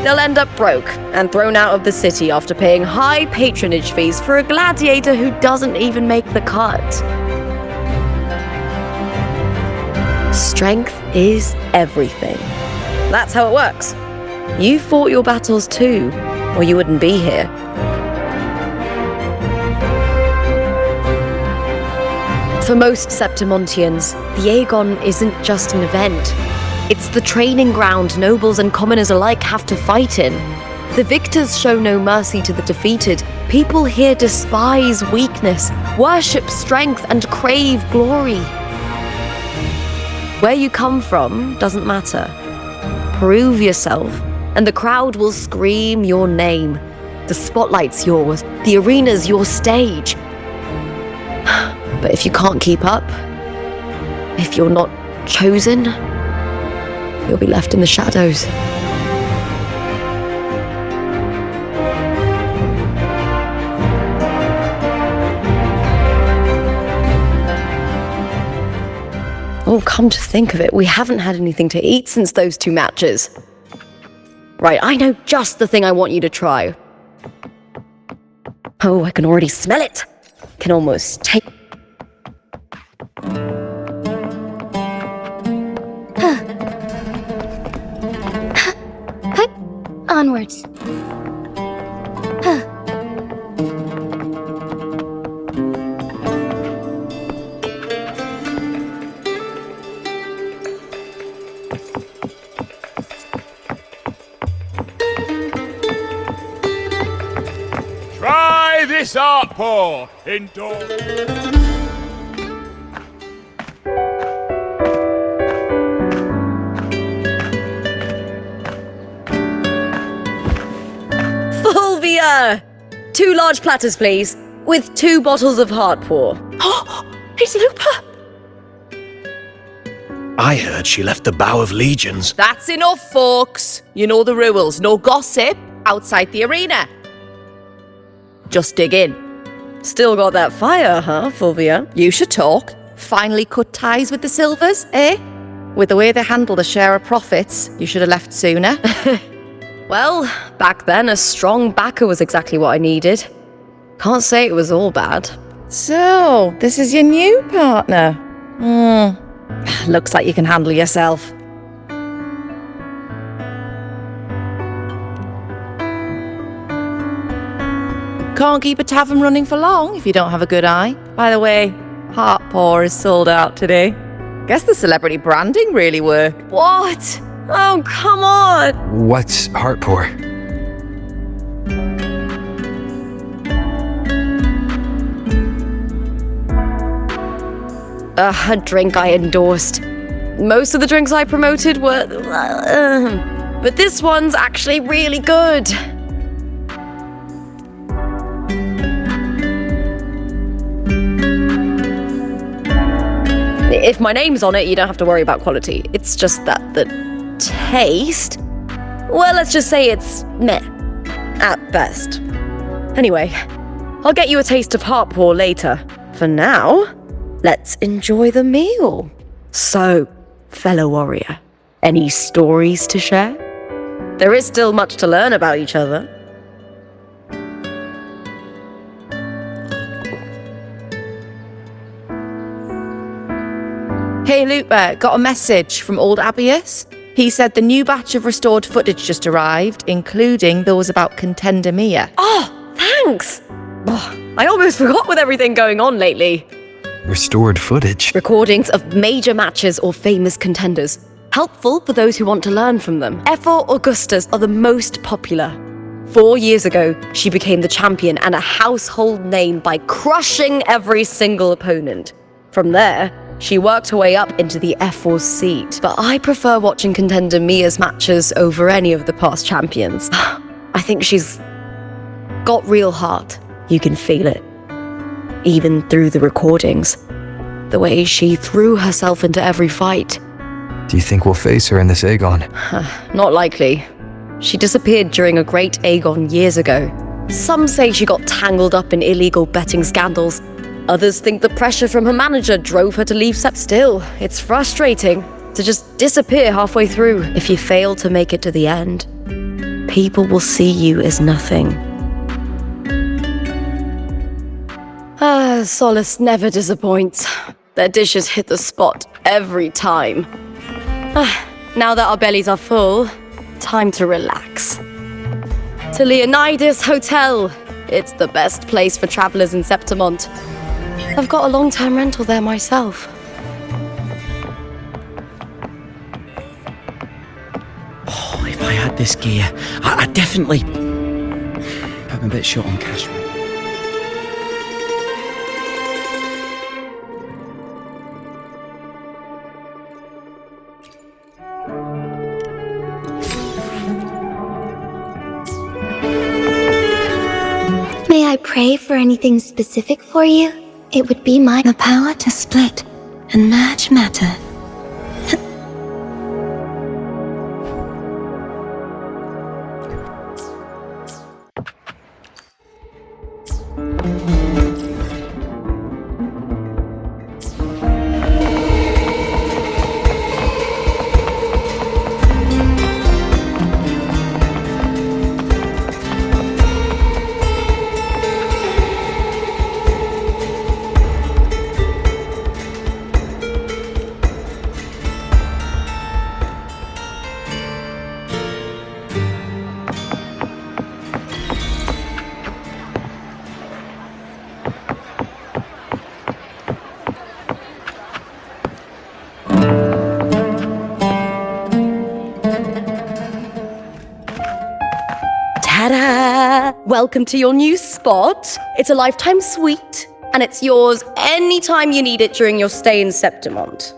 they'll end up broke and thrown out of the city after paying high patronage fees for a gladiator who doesn't even make the cut. Strength is everything. That's how it works. You fought your battles too, or you wouldn't be here. For most Septimontians, the Aegon isn't just an event. It's the training ground nobles and commoners alike have to fight in. The victors show no mercy to the defeated. People here despise weakness, worship strength, and crave glory. Where you come from doesn't matter. Prove yourself, and the crowd will scream your name. The spotlight's yours. The arena's your stage. But if you can't keep up, if you're not chosen, you'll be left in the shadows. Oh, come to think of it, we haven't had anything to eat since those 2 matches. Right, I know just the thing I want you to try. Oh, I can already smell it. Can almost taste. Onwards. Try this art pour indoors. Fulvia! 2 large platters, please, with 2 bottles of heart pour. Oh, it's Lupa! I heard she left the Bow of Legions. That's enough, folks. You know the rules. No gossip outside the arena. Just dig in. Still got that fire, huh, Fulvia? You should talk. Finally cut ties with the Silvers, eh? With the way they handle the share of profits, you should have left sooner. Well, back then, a strong backer was exactly what I needed. Can't say it was all bad. So, this is your new partner. Looks like you can handle yourself. Can't keep a tavern running for long if you don't have a good eye. By the way, Heart Pour is sold out today. Guess the celebrity branding really worked. What? Oh, come on! What's heart pour? A drink I endorsed. Most of the drinks I promoted were... but this one's actually really good. If my name's on it, you don't have to worry about quality. It's just that the taste... Well, let's just say it's meh. At best. Anyway, I'll get you a taste of heart pour later. For now, let's enjoy the meal. So, fellow warrior, any stories to share? There is still much to learn about each other. Hey Lupa, got a message from old Abius. He said the new batch of restored footage just arrived, including those about Contender Mia. Oh, thanks! Oh, I almost forgot with everything going on lately. Restored footage? Recordings of major matches or famous contenders. Helpful for those who want to learn from them. F4 Augustas are the most popular. 4 years ago, she became the champion and a household name by crushing every single opponent. From there, she worked her way up into the F4 seat. But I prefer watching Contender Mia's matches over any of the past champions. I think she's got real heart. You can feel it. Even through the recordings. The way she threw herself into every fight. Do you think we'll face her in this Aegon? Not likely. She disappeared during a great Aegon years ago. Some say she got tangled up in illegal betting scandals. Others think the pressure from her manager drove her to leave Sep. Still, it's frustrating to just disappear halfway through. If you fail to make it to the end, people will see you as nothing. Solace never disappoints. Their dishes hit the spot every time. Now that our bellies are full, time to relax. To Leonidas Hotel. It's the best place for travelers in Septimont. I've got a long-term rental there myself. Oh, if I had this gear, I'd definitely... I'm a bit short on cash. May I pray for anything specific for you? It would be my... The power to split and merge matter. Ta-da! Welcome to your new spot. It's a lifetime suite, and it's yours anytime you need it during your stay in Septimont.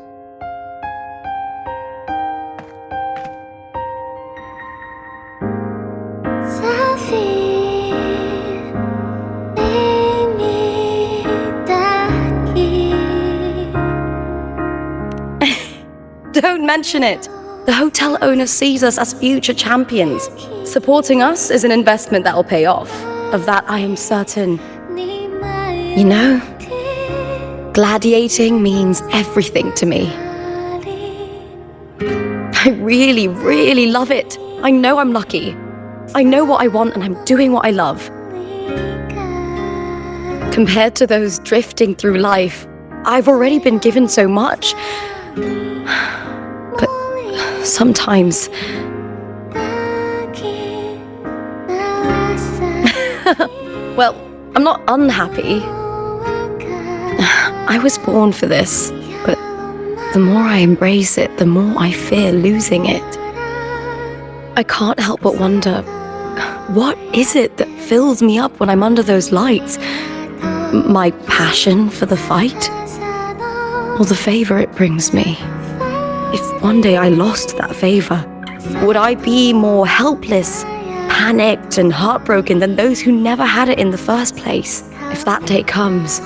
Don't mention it. The hotel owner sees us as future champions. Supporting us is an investment that will pay off. Of that I am certain. You know, gladiating means everything to me. I really, really love it. I know I'm lucky. I know what I want and I'm doing what I love. Compared to those drifting through life, I've already been given so much. But sometimes... Well, I'm not unhappy. I was born for this, but the more I embrace it, the more I fear losing it. I can't help but wonder, what is it that fills me up when I'm under those lights? My passion for the fight? Or the favor it brings me? If one day I lost that favor, would I be more helpless, panicked and heartbroken than those who never had it in the first place? If that day comes,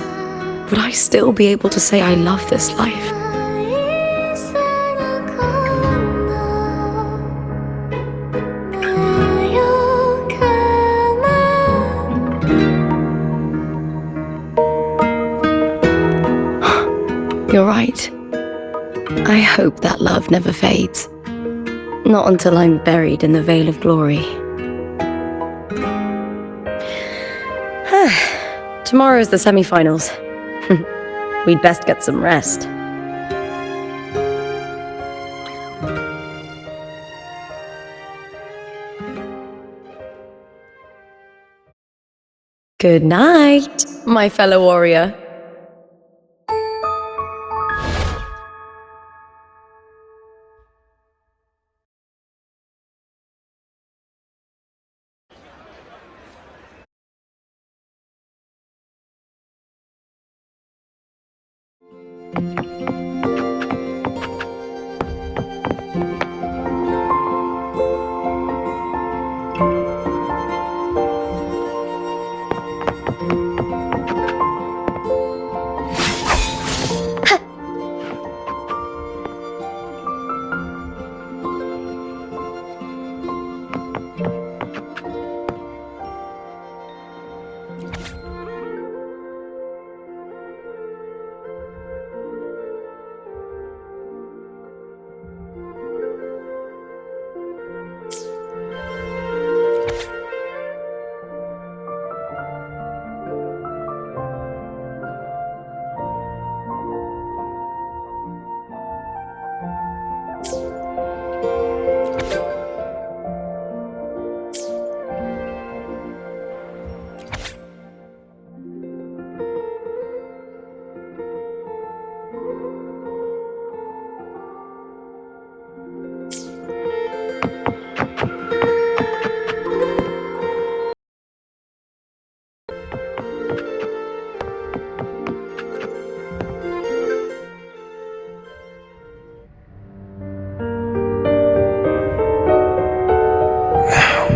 would I still be able to say I love this life? You're right. I hope that love never fades. Not until I'm buried in the veil of glory. Tomorrow's the semi-finals. We'd best get some rest. Good night, my fellow warrior.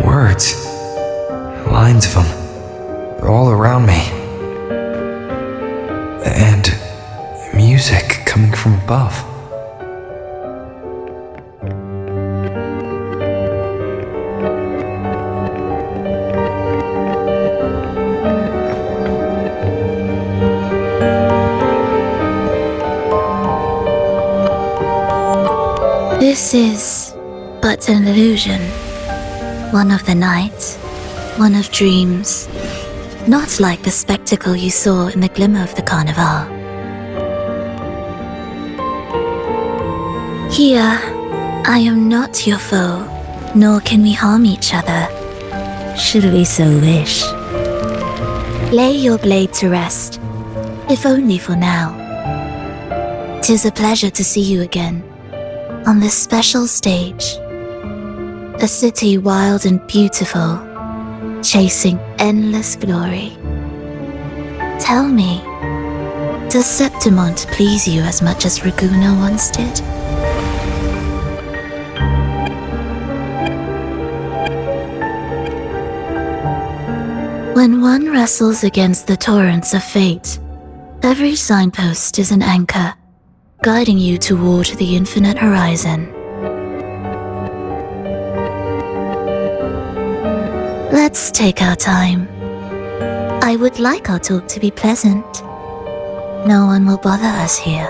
Words. Lines of them. all around me. And music coming from above. This is but an illusion. One of the night, one of dreams. Not like the spectacle you saw in the glimmer of the carnival. Here, I am not your foe, nor can we harm each other, should we so wish. Lay your blade to rest, if only for now. 'Tis a pleasure to see you again, on this special stage. A city wild and beautiful, chasing endless glory. Tell me, does Septimont please you as much as Raguna once did? When one wrestles against the torrents of fate, every signpost is an anchor, guiding you toward the infinite horizon. Let's take our time. I would like our talk to be pleasant. No one will bother us here.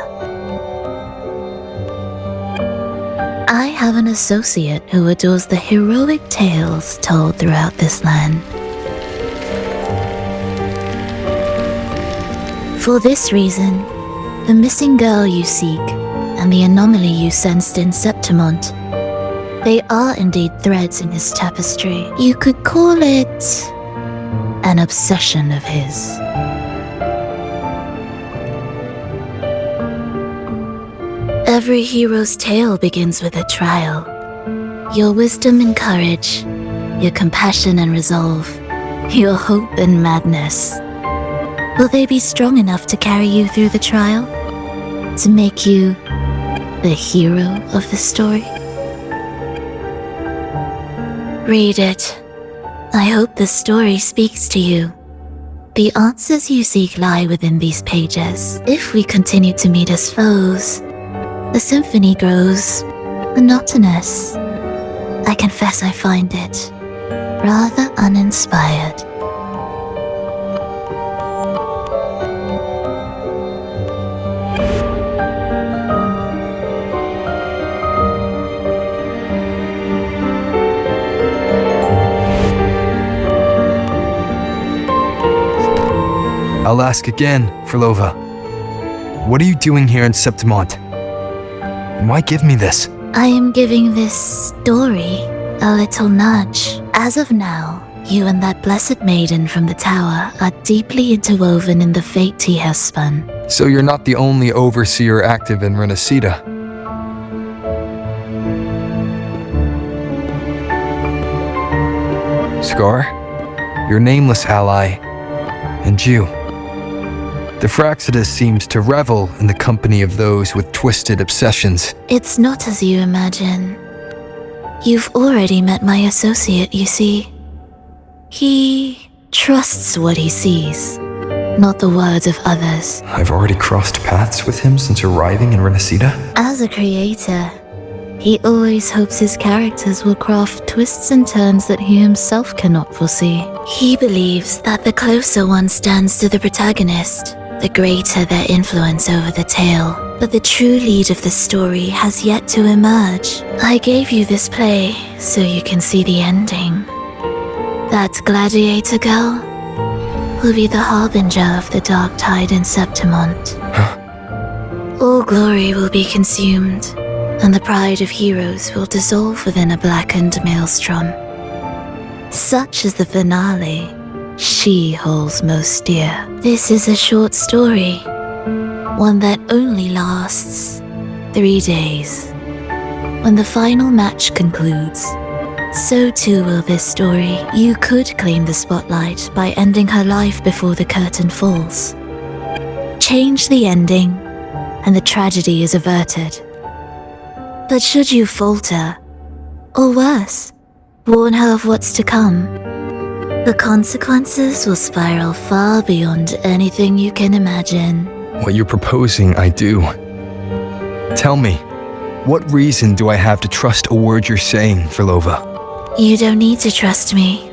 I have an associate who adores the heroic tales told throughout this land. For this reason, the missing girl you seek and the anomaly you sensed in Septimont, they are indeed threads in his tapestry. You could call it an obsession of his. Every hero's tale begins with a trial. Your wisdom and courage, your compassion and resolve, your hope and madness. Will they be strong enough to carry you through the trial? To make you the hero of the story? Read it. I hope the story speaks to you. The answers you seek lie within these pages. If we continue to meet as foes, the symphony grows monotonous. I confess I find it rather uninspired. I'll ask again, Frolova. What are you doing here in Septimont? And why give me this? I am giving this story a little nudge. As of now, you and that blessed maiden from the tower are deeply interwoven in the fate he has spun. So you're not the only overseer active in Rinascita. Scar, your nameless ally, and you. The Fraxidus seems to revel in the company of those with twisted obsessions. It's not as you imagine. You've already met my associate, you see. He trusts what he sees, not the words of others. I've already crossed paths with him since arriving in Rinascita. As a creator, he always hopes his characters will craft twists and turns that he himself cannot foresee. He believes that the closer one stands to the protagonist, the greater their influence over the tale. But the true lead of the story has yet to emerge. I gave you this play so you can see the ending. That gladiator girl will be the harbinger of the dark tide in Septimont. All glory will be consumed, and the pride of heroes will dissolve within a blackened maelstrom. Such is the finale she holds most dear. This is a short story, one that only lasts 3 days. When the final match concludes, so too will this story. You could claim the spotlight by ending her life before the curtain falls. Change the ending, and the tragedy is averted. But should you falter, or worse, warn her of what's to come, The consequences will spiral far beyond anything you can imagine. What you're proposing, I do. Tell me, what reason do I have to trust a word you're saying, Frolova? You don't need to trust me.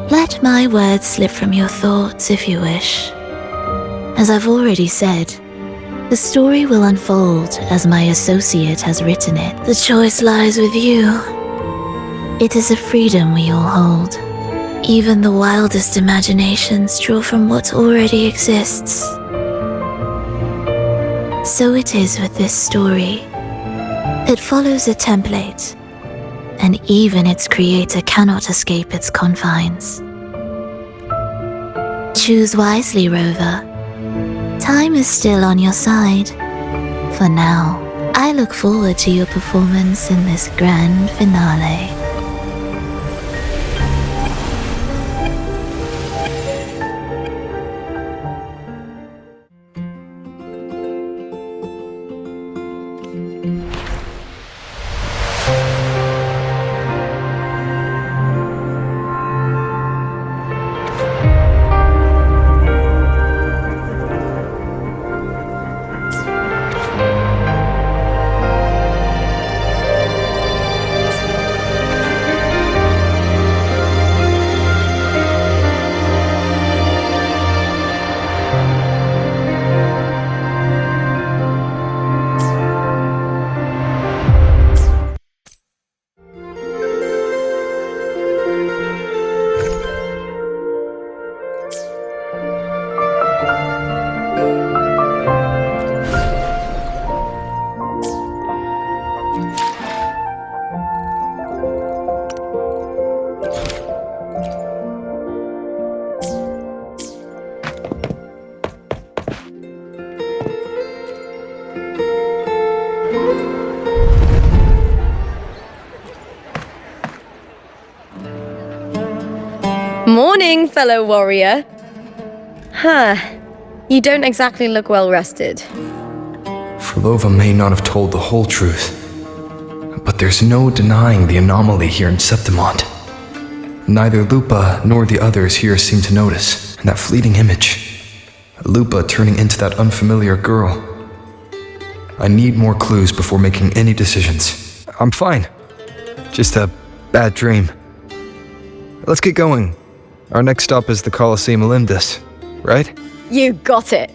Let my words slip from your thoughts if you wish. As I've already said, the story will unfold as my associate has written it. The choice lies with you. It is a freedom we all hold. Even the wildest imaginations draw from what already exists. So it is with this story. It follows a template, and even its creator cannot escape its confines. Choose wisely, Rover. Time is still on your side. For now, I look forward to your performance in this grand finale. Morning, fellow warrior. You don't exactly look well rested. Frolova may not have told the whole truth, but there's no denying the anomaly here in Septimont. Neither Lupa nor the others here seem to notice. And that fleeting image, Lupa turning into that unfamiliar girl. I need more clues before making any decisions. I'm fine. Just a bad dream. Let's get going. Our next stop is the Colosseum Olympus, right? You got it.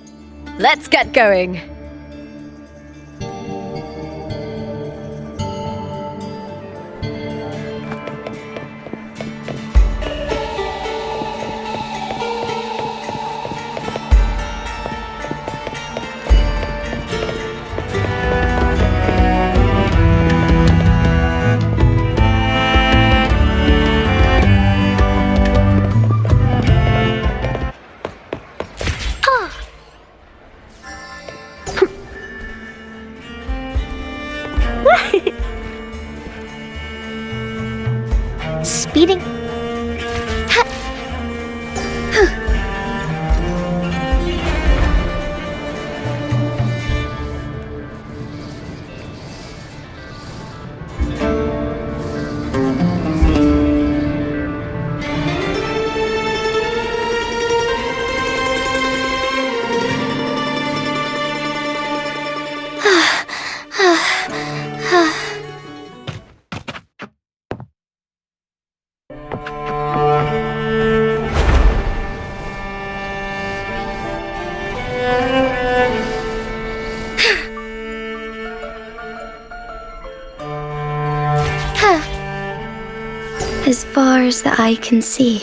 Let's get going. Speeding. As far as the eye can see.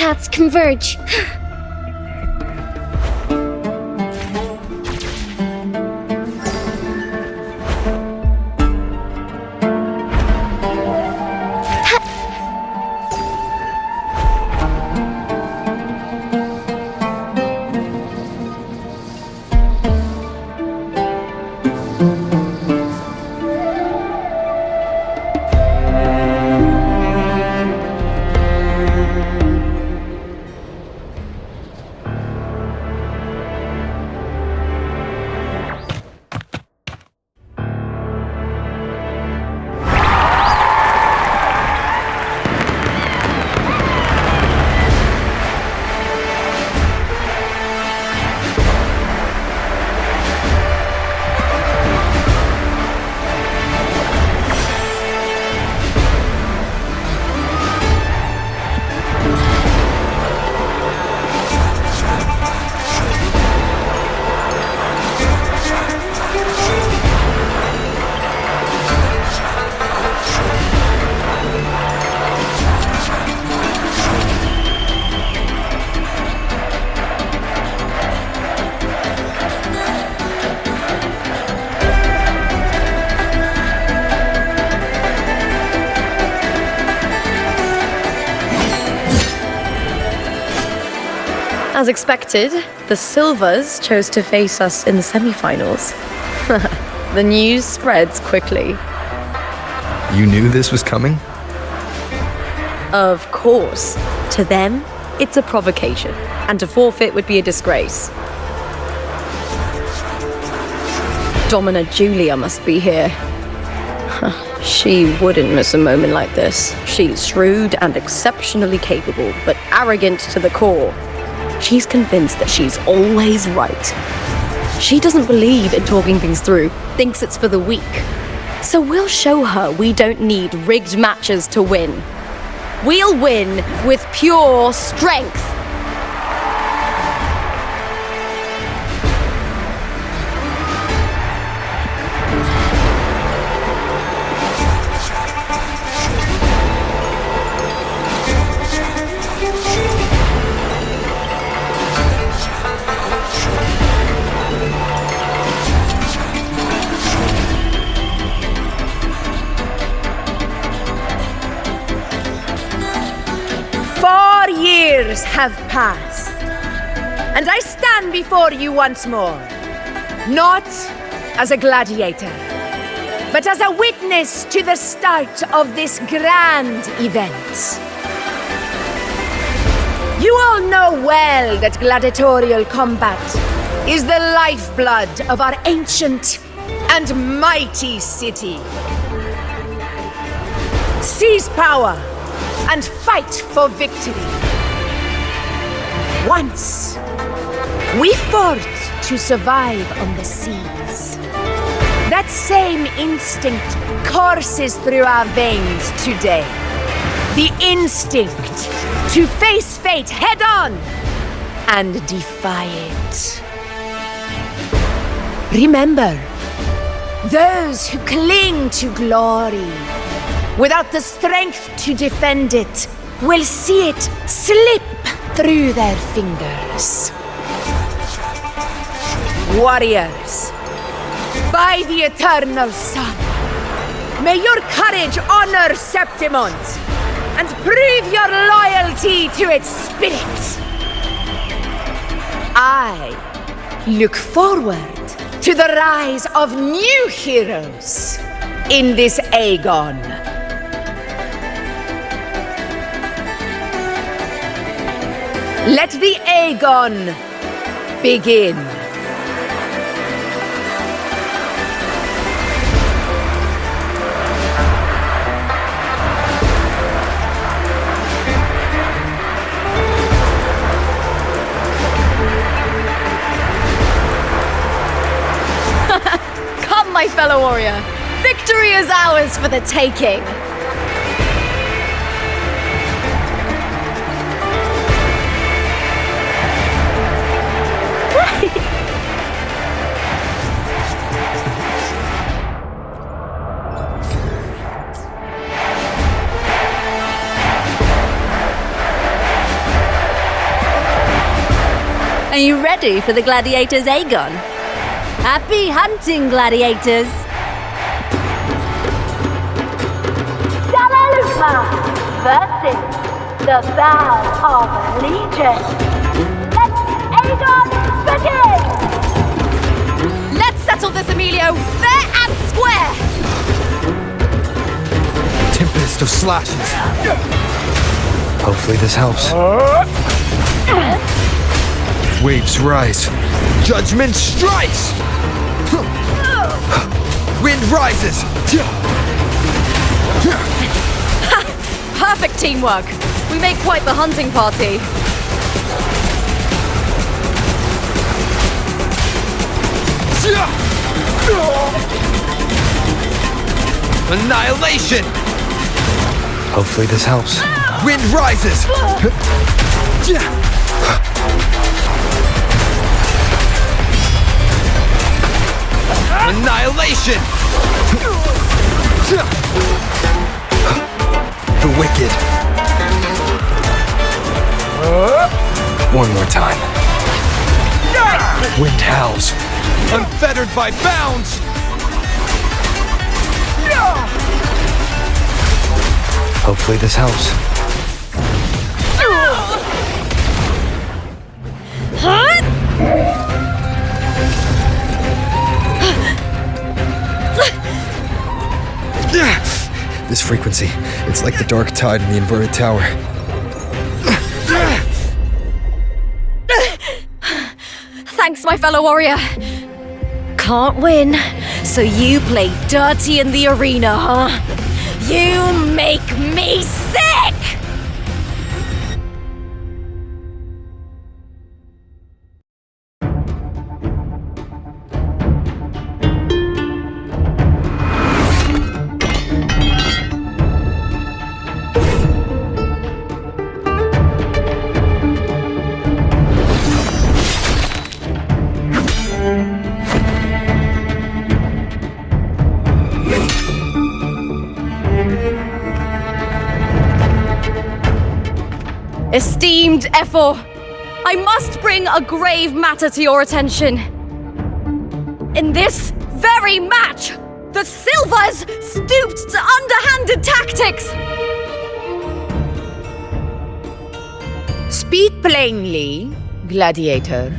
paths converge. As expected, the Silvers chose to face us in the semi-finals. The news spreads quickly. You knew this was coming? Of course. To them, it's a provocation, and to forfeit would be a disgrace. Domina Julia must be here. She wouldn't miss a moment like this. She's shrewd and exceptionally capable, but arrogant to the core. She's convinced that she's always right. She doesn't believe in talking things through, thinks it's for the weak. So we'll show her we don't need rigged matches to win. We'll win with pure strength. Years have passed, and I stand before you once more, not as a gladiator, but as a witness to the start of this grand event. You all know well that gladiatorial combat is the lifeblood of our ancient and mighty city. Seize power and fight for victory. Once, we fought to survive on the seas. That same instinct courses through our veins today. The instinct to face fate head-on and defy it. Remember, those who cling to glory without the strength to defend it will see it slip through their fingers. Warriors, by the eternal sun, may your courage honor Septimont and prove your loyalty to its spirit. I look forward to the rise of new heroes in this Aegon. Let the Aegon begin. Come, my fellow warrior. Victory is ours for the taking. Are you ready for the Gladiator's Aegon? Happy hunting, Gladiators! Dalalupa versus the Vow of Allegiance. Let Aegon begin! Let's settle this, Emilio, fair and square! Tempest of slashes. Hopefully this helps. Waves rise. Judgment strikes! Wind rises! Perfect teamwork! We make quite the hunting party. Annihilation! Hopefully this helps. Wind rises! Annihilation! The wicked. One more time. Wind howls. Unfettered by bounds! Hopefully this helps. This frequency, it's like the dark tide in the inverted tower. Thanks, my fellow warrior. Can't win, so you play dirty in the arena, huh? You make me sick! Esteemed Ephor, I must bring a grave matter to your attention. In this very match, the Silvers stooped to underhanded tactics. Speak plainly, Gladiator.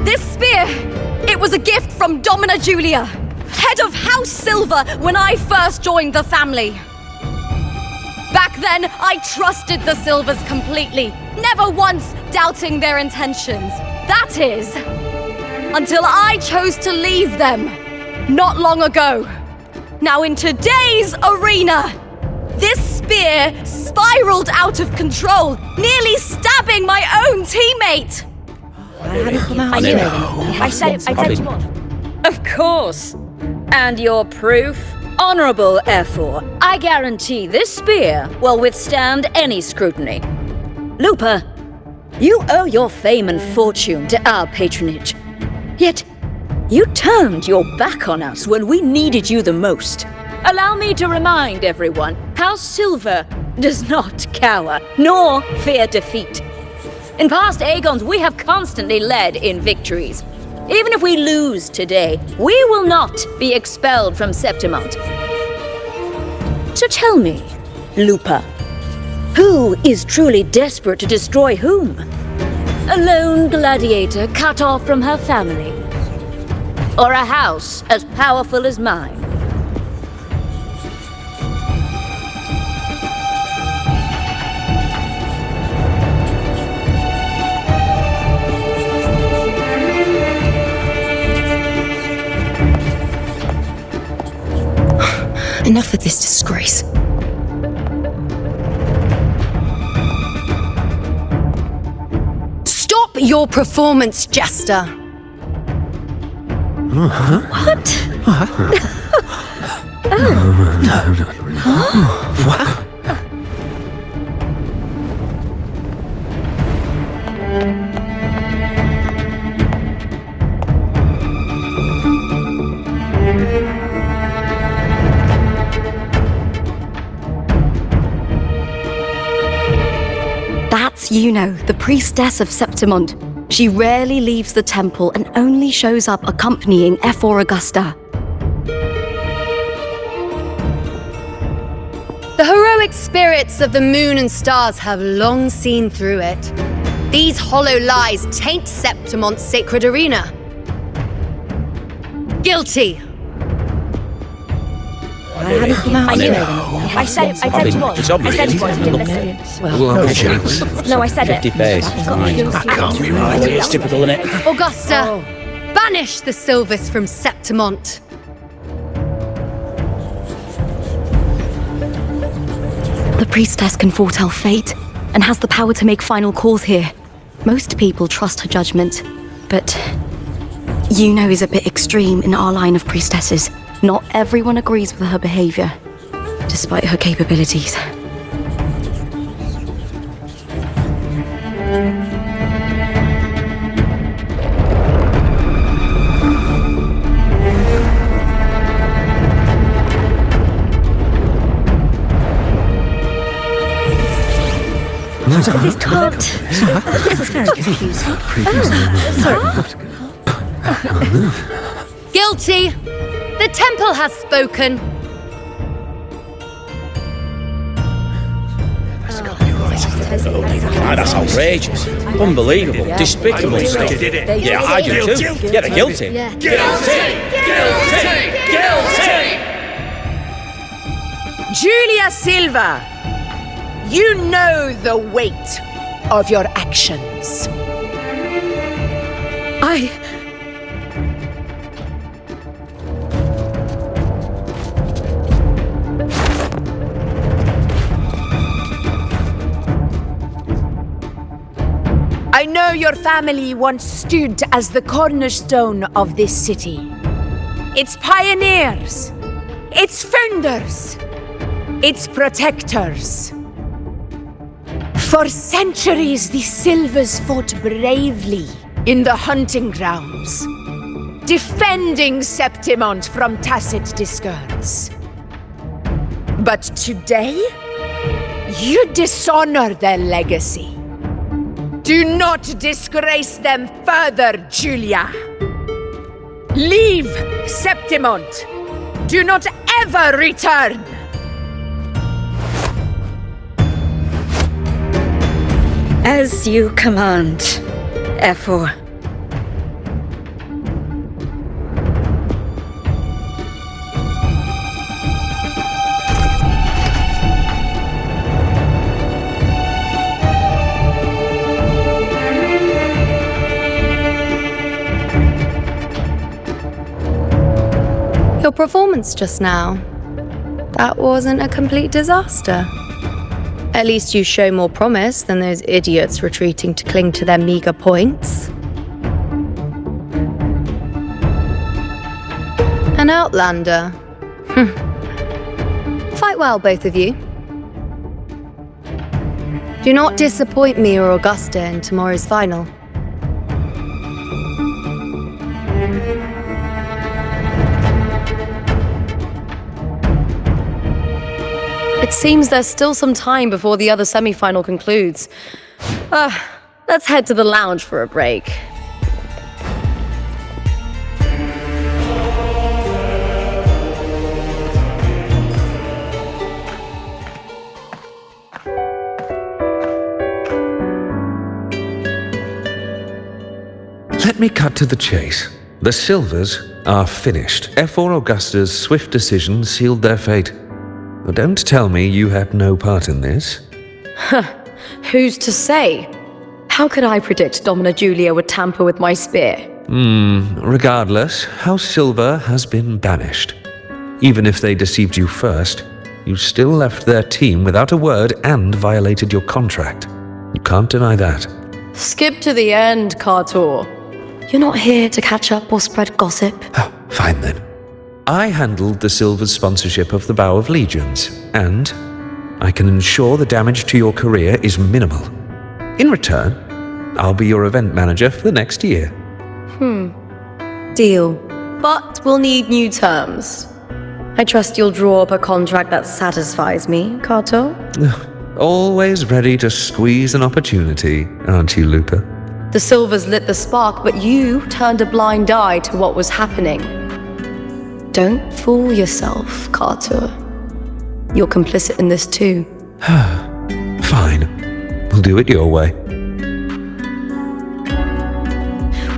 This spear, it was a gift from Domina Julia, head of House Silver when I first joined the family. Back then, I trusted the Silvers completely, never once doubting their intentions. That is, until I chose to leave them, not long ago. Now in today's arena, this spear spiraled out of control, nearly stabbing my own teammate. I knew it. I said it more. Of course. And your proof? Honorable Ephor, I guarantee this spear will withstand any scrutiny. Lupa, you owe your fame and fortune to our patronage. Yet, you turned your back on us when we needed you the most. Allow me to remind everyone, House Silver does not cower, nor fear defeat. In past Aegons, we have constantly led in victories. Even if we lose today, we will not be expelled from Septimont. So tell me, Lupa, who is truly desperate to destroy whom? A lone gladiator cut off from her family? Or a house as powerful as mine? Enough of this disgrace. Stop your performance, Jester. What? What? That's Yuno, the priestess of Septimont. She rarely leaves the temple and only shows up accompanying F4 Augusta. The heroic spirits of the moon and stars have long seen through it. These hollow lies taint Septimont's sacred arena. Guilty. I said you was. It's obvious. I said you was. Didn't listen. No chance. No, I said it. 50 face. That can't be right. It's typical, isn't it? Augusta, banish the Silvers from Septimont. The priestess can foretell fate and has the power to make final calls here. Most people trust her judgment, but Yuno is a bit extreme in our line of priestesses. Not everyone agrees with her behavior, despite her capabilities. This can't. This is very confusing. Guilty. The temple has spoken. That's outrageous. Unbelievable. Despicable stuff. Yeah, I do too. Yeah, they're guilty. Guilty! Julia Silva, you know the weight of your actions. I know your family once stood as the cornerstone of this city. Its pioneers, its founders, its protectors. For centuries, the Silvers fought bravely in the hunting grounds, defending Septimont from tacit discords. But today, you dishonor their legacy. Do not disgrace them further, Julia. Leave Septimont. Do not ever return. As you command, F4. Your performance just now, that wasn't a complete disaster. At least you show more promise than those idiots retreating to cling to their meager points. An outlander. Fight well, both of you. Do not disappoint me or Augusta in tomorrow's final. It seems there's still some time before the other semi-final concludes. Let's head to the lounge for a break. Let me cut to the chase. The Silvers are finished. F4 Augusta's swift decision sealed their fate. But don't tell me you had no part in this. Who's to say? How could I predict Domina Julia would tamper with my spear? Regardless, House Silver has been banished. Even if they deceived you first, you still left their team without a word and violated your contract. You can't deny that. Skip to the end, Cartor. You're not here to catch up or spread gossip. Oh, fine then. I handled the Silver's sponsorship of the Bow of Legions, and I can ensure the damage to your career is minimal. In return, I'll be your event manager for the next year. Deal. But we'll need new terms. I trust you'll draw up a contract that satisfies me, Kato. Always ready to squeeze an opportunity, aren't you, Lupa? The Silvers lit the spark, but you turned a blind eye to what was happening. Don't fool yourself, Carter. You're complicit in this too. Fine. We'll do it your way.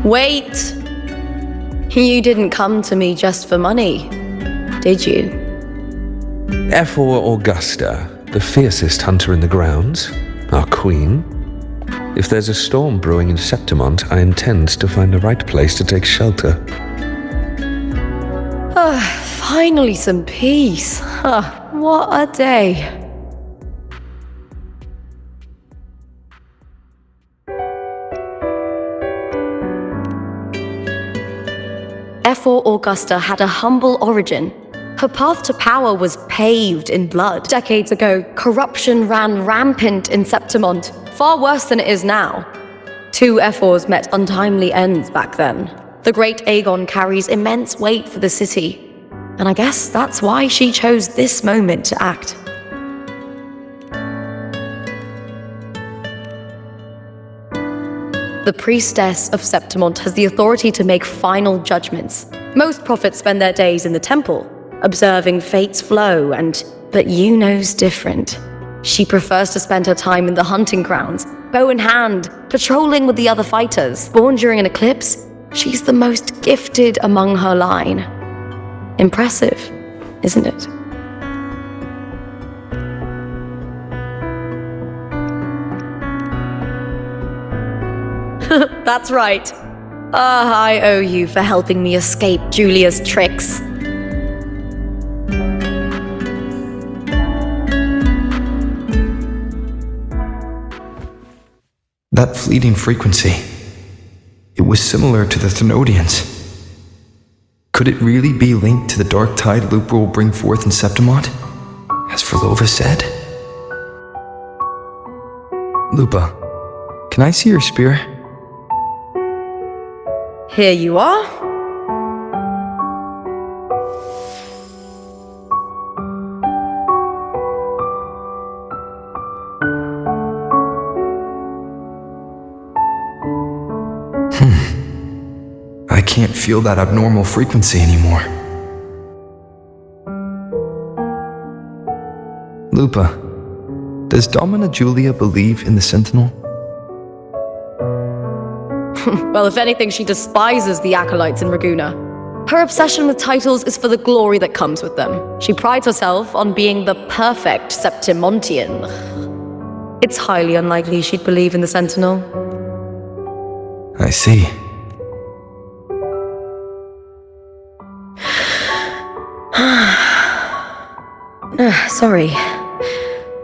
Wait! You didn't come to me just for money, did you? F4 Augusta, the fiercest hunter in the grounds, our queen. If there's a storm brewing in Septimont, I intend to find the right place to take shelter. Finally some peace. What a day. F4 Augusta had a humble origin. Her path to power was paved in blood. Decades ago, corruption ran rampant in Septimont, far worse than it is now. Two F4s met untimely ends back then. The great Aegon carries immense weight for the city, and I guess that's why she chose this moment to act. The priestess of Septimont has the authority to make final judgments. Most prophets spend their days in the temple, observing fate's flow, but Yuno's different. She prefers to spend her time in the hunting grounds, bow in hand, patrolling with the other fighters. Born during an eclipse, she's the most gifted among her line. Impressive, isn't it? That's right. I owe you for helping me escape Julia's tricks. That fleeting frequency, it was similar to the Thenodians. Could it really be linked to the dark tide Lupa will bring forth in Septimont, as Verlova said? Lupa, can I see your spear? Here you are. I can't feel that abnormal frequency anymore. Lupa, does Domina Julia believe in the Sentinel? Well, if anything, she despises the acolytes in Raguna. Her obsession with titles is for the glory that comes with them. She prides herself on being the perfect Septimontian. It's highly unlikely she'd believe in the Sentinel. I see. Sorry.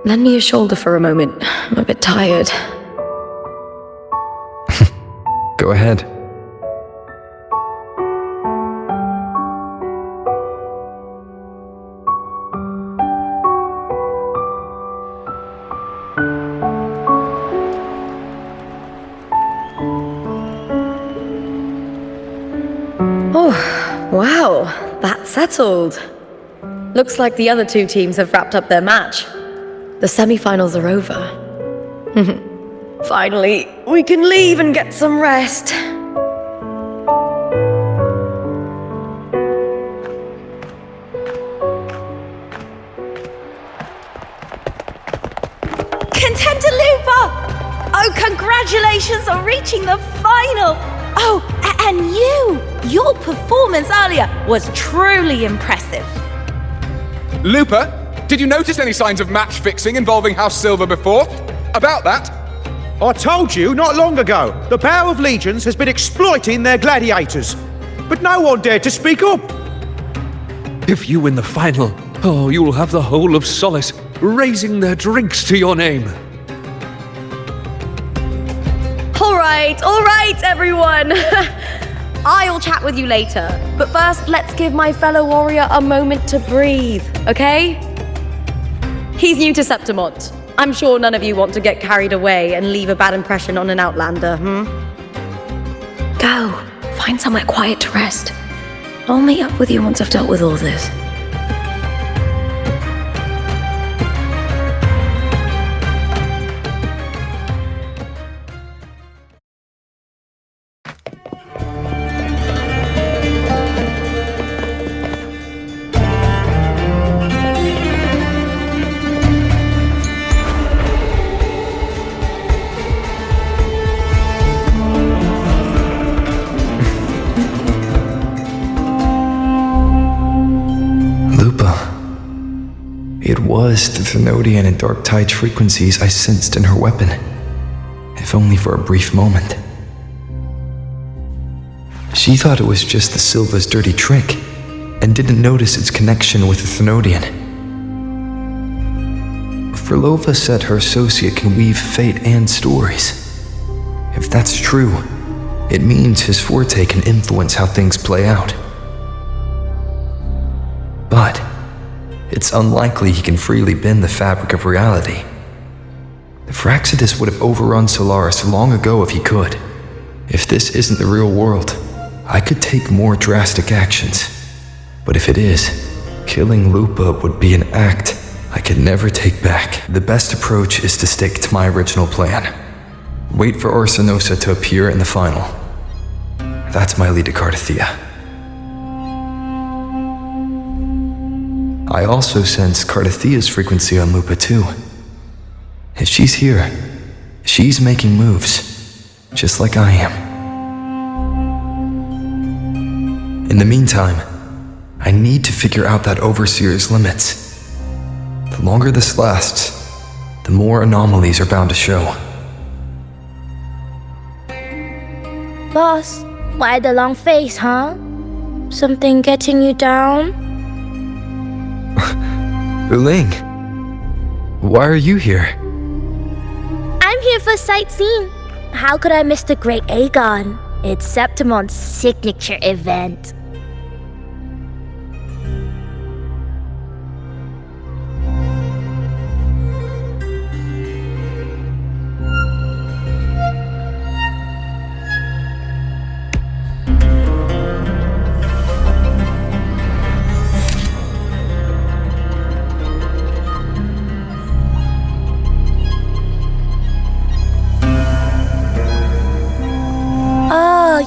Lend me your shoulder for a moment. I'm a bit tired. Go ahead. Oh, wow. That's settled. Looks like the other two teams have wrapped up their match. The semi-finals are over. Finally, we can leave and get some rest. Contender Lupa! Oh, congratulations on reaching the final! Oh, and your performance earlier was truly impressive. Lupa, did you notice any signs of match fixing involving House Silver before? About that? I told you not long ago, the Bow of Legions has been exploiting their gladiators. But no one dared to speak up. If you win the final, you will have the whole of Solace raising their drinks to your name. All right, everyone. I'll chat with you later. But first, let's give my fellow warrior a moment to breathe, okay? He's new to Septimont. I'm sure none of you want to get carried away and leave a bad impression on an outlander, Go. Find somewhere quiet to rest. I'll meet up with you once I've dealt with all this. It was the Thenodian and Dark Tide frequencies I sensed in her weapon, if only for a brief moment. She thought it was just the Silva's dirty trick, and didn't notice its connection with the Thenodian. Frolova said her associate can weave fate and stories. If that's true, it means his forte can influence how things play out. But it's unlikely he can freely bend the fabric of reality. The Fraxidus would have overrun Solaris long ago if he could. If this isn't the real world, I could take more drastic actions. But if it is, killing Lupa would be an act I could never take back. The best approach is to stick to my original plan. Wait for Arsenosa to appear in the final. That's my lead to Cardathea. I also sense Cardathea's frequency on Lupa too. If she's here, she's making moves, just like I am. In the meantime, I need to figure out that Overseer's limits. The longer this lasts, the more anomalies are bound to show. Boss, why the long face, huh? Something getting you down? Wuling, why are you here? I'm here for sightseeing. How could I miss the Great Aegon? It's Septimon's signature event.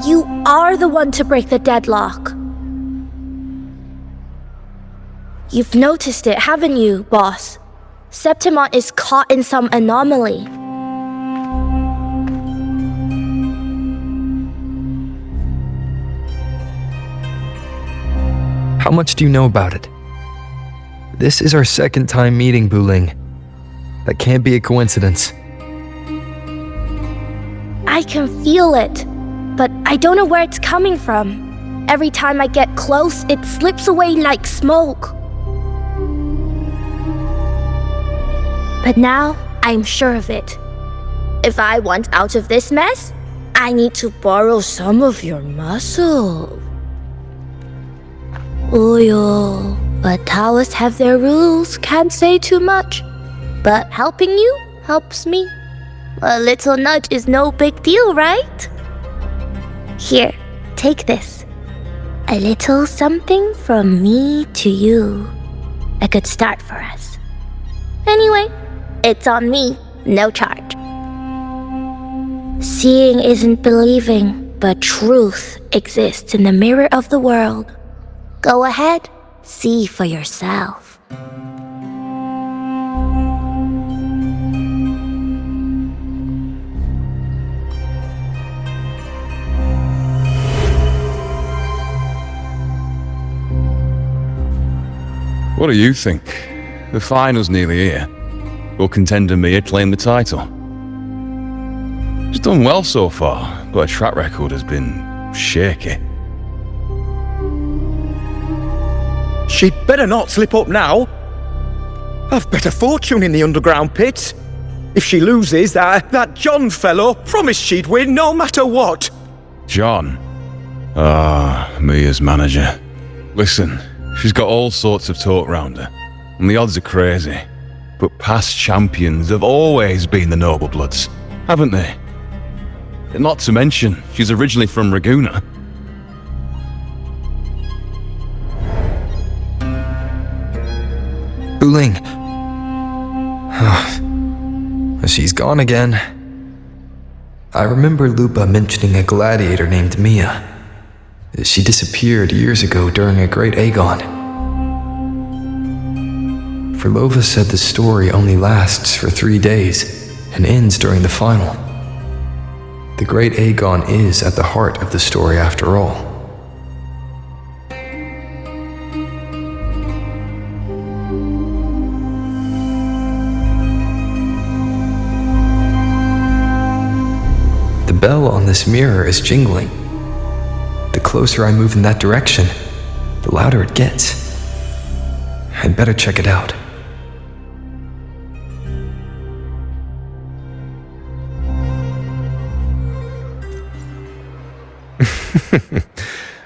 You are the one to break the deadlock. You've noticed it, haven't you, boss? Septimon is caught in some anomaly. How much do you know about it? This is our second time meeting, Wuling. That can't be a coincidence. I can feel it, but I don't know where it's coming from. Every time I get close, it slips away like smoke. But now, I'm sure of it. If I want out of this mess, I need to borrow some of your muscle. Oyo, but Taoists have their rules, can't say too much. But helping you helps me. A little nudge is no big deal, right? Here, take this. A little something from me to you. A good start for us. Anyway, it's on me, no charge. Seeing isn't believing, but truth exists in the mirror of the world. Go ahead, see for yourself. What do you think? The final's nearly here. Will contender Mia claim the title? She's done well so far, but her track record has been shaky. She'd better not slip up now. I've bet a fortune in the underground pits. If she loses, that John fellow promised she'd win no matter what. John? Mia's manager. Listen, she's got all sorts of talk round her, and the odds are crazy. But past champions have always been the noble bloods, haven't they? And not to mention, she's originally from Raguna. Wuling. She's gone again. I remember Lupa mentioning a gladiator named Mia. She disappeared years ago during a Great Aegon. Frolova said the story only lasts for 3 days and ends during the final. The Great Aegon is at the heart of the story after all. bell on this mirror is jingling. The closer I move in that direction, the louder it gets. I'd better check it out.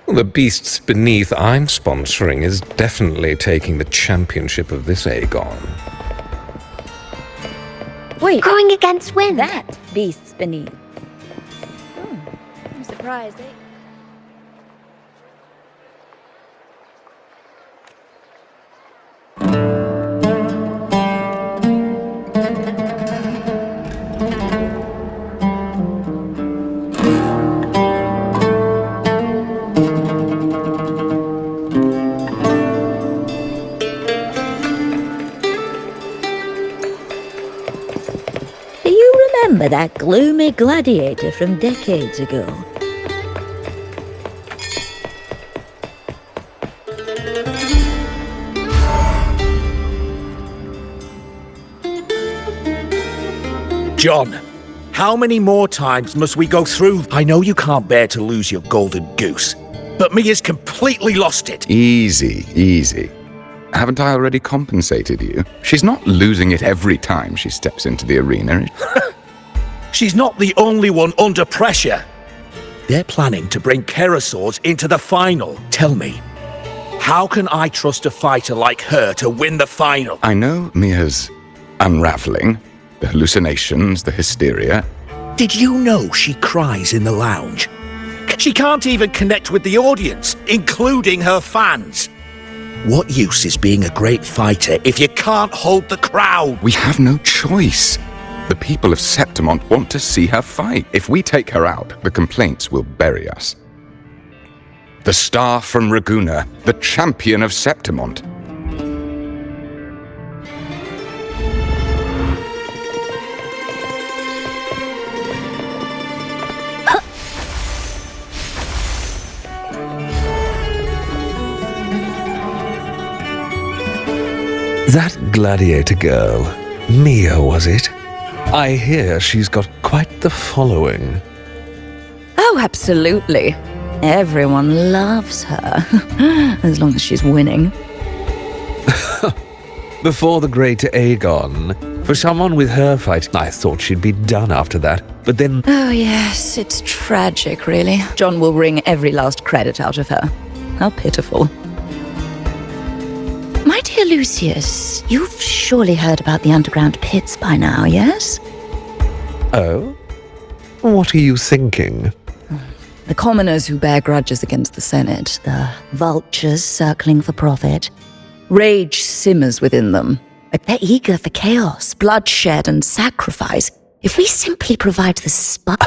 Well, the beasts beneath I'm sponsoring is definitely taking the championship of this Aegon. Wait. Going against wind. That beasts beneath. I'm surprised. Remember that gloomy gladiator from decades ago? John, how many more times must we go through? I know you can't bear to lose your golden goose, but Mia's completely lost it. Easy, easy. Haven't I already compensated you? She's not losing it every time she steps into the arena. She's not the only one under pressure. They're planning to bring Kerosaurs into the final. Tell me, how can I trust a fighter like her to win the final? I know Mia's unraveling, the hallucinations, the hysteria. Did you know she cries in the lounge? She can't even connect with the audience, including her fans. What use is being a great fighter if you can't hold the crowd? We have no choice. The people of Septimont want to see her fight. If we take her out, the complaints will bury us. The star from Raguna, the champion of Septimont. That gladiator girl, Mia, was it? I hear she's got quite the following. Oh, absolutely. Everyone loves her, as long as she's winning. Before the great Aegon, for someone with her fight, I thought she'd be done after that. But then... Oh, yes, it's tragic, really. John will wring every last credit out of her. How pitiful. My dear Lucius, you've surely heard about the underground pits by now, yes? Oh? What are you thinking? The commoners who bear grudges against the Senate, the vultures circling for profit. Rage simmers within them. They're eager for chaos, bloodshed, and sacrifice. If we simply provide the spark...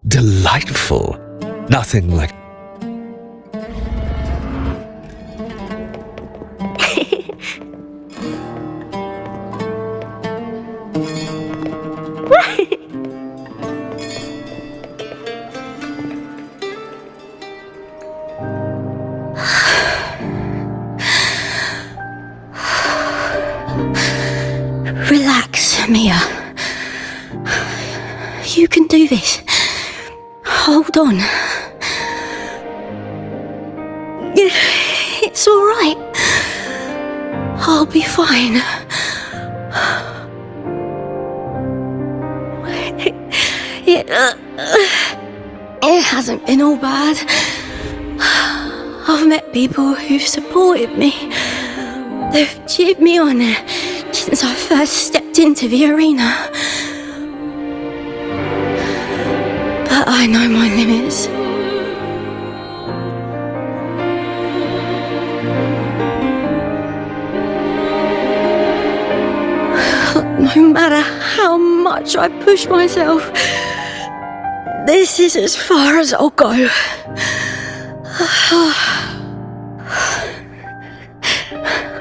Delightful. Nothing like... Relax, Mia. You can do this. Hold on. It's all right. I'll be fine. It hasn't been all bad. I've met people who've supported me. They've cheered me on since I first stepped into the arena. But I know my limits. No matter how much I push myself, this is as far as I'll go.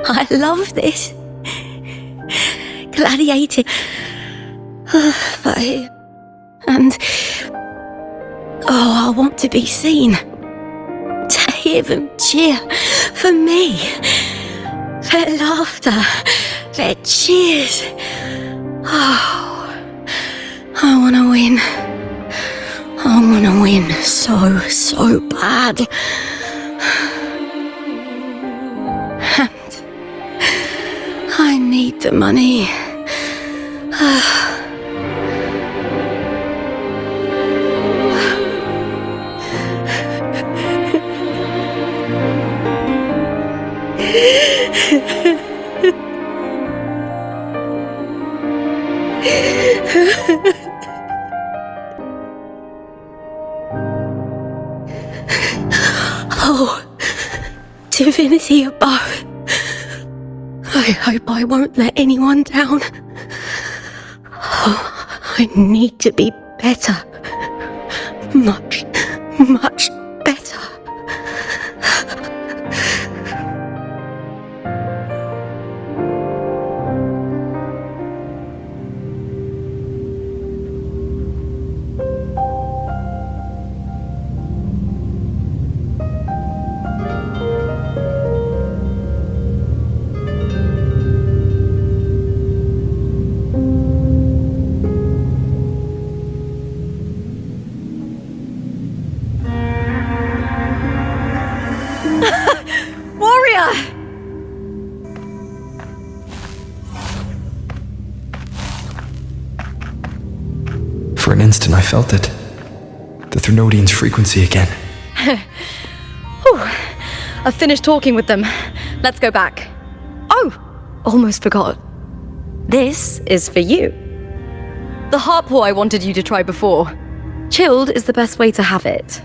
I love this. Gladiating. And I want to be seen. To hear them cheer for me. Their laughter, their cheers. Oh, I want to win. I want to win so bad. And I need the money. Oh, divinity above. I hope I won't let anyone down. Oh, I need to be better. Much better. For an instant, I felt it. The Threnodian's frequency again. I've finished talking with them. Let's go back. Oh, almost forgot. This is for you. The heart pour I wanted you to try before. Chilled is the best way to have it.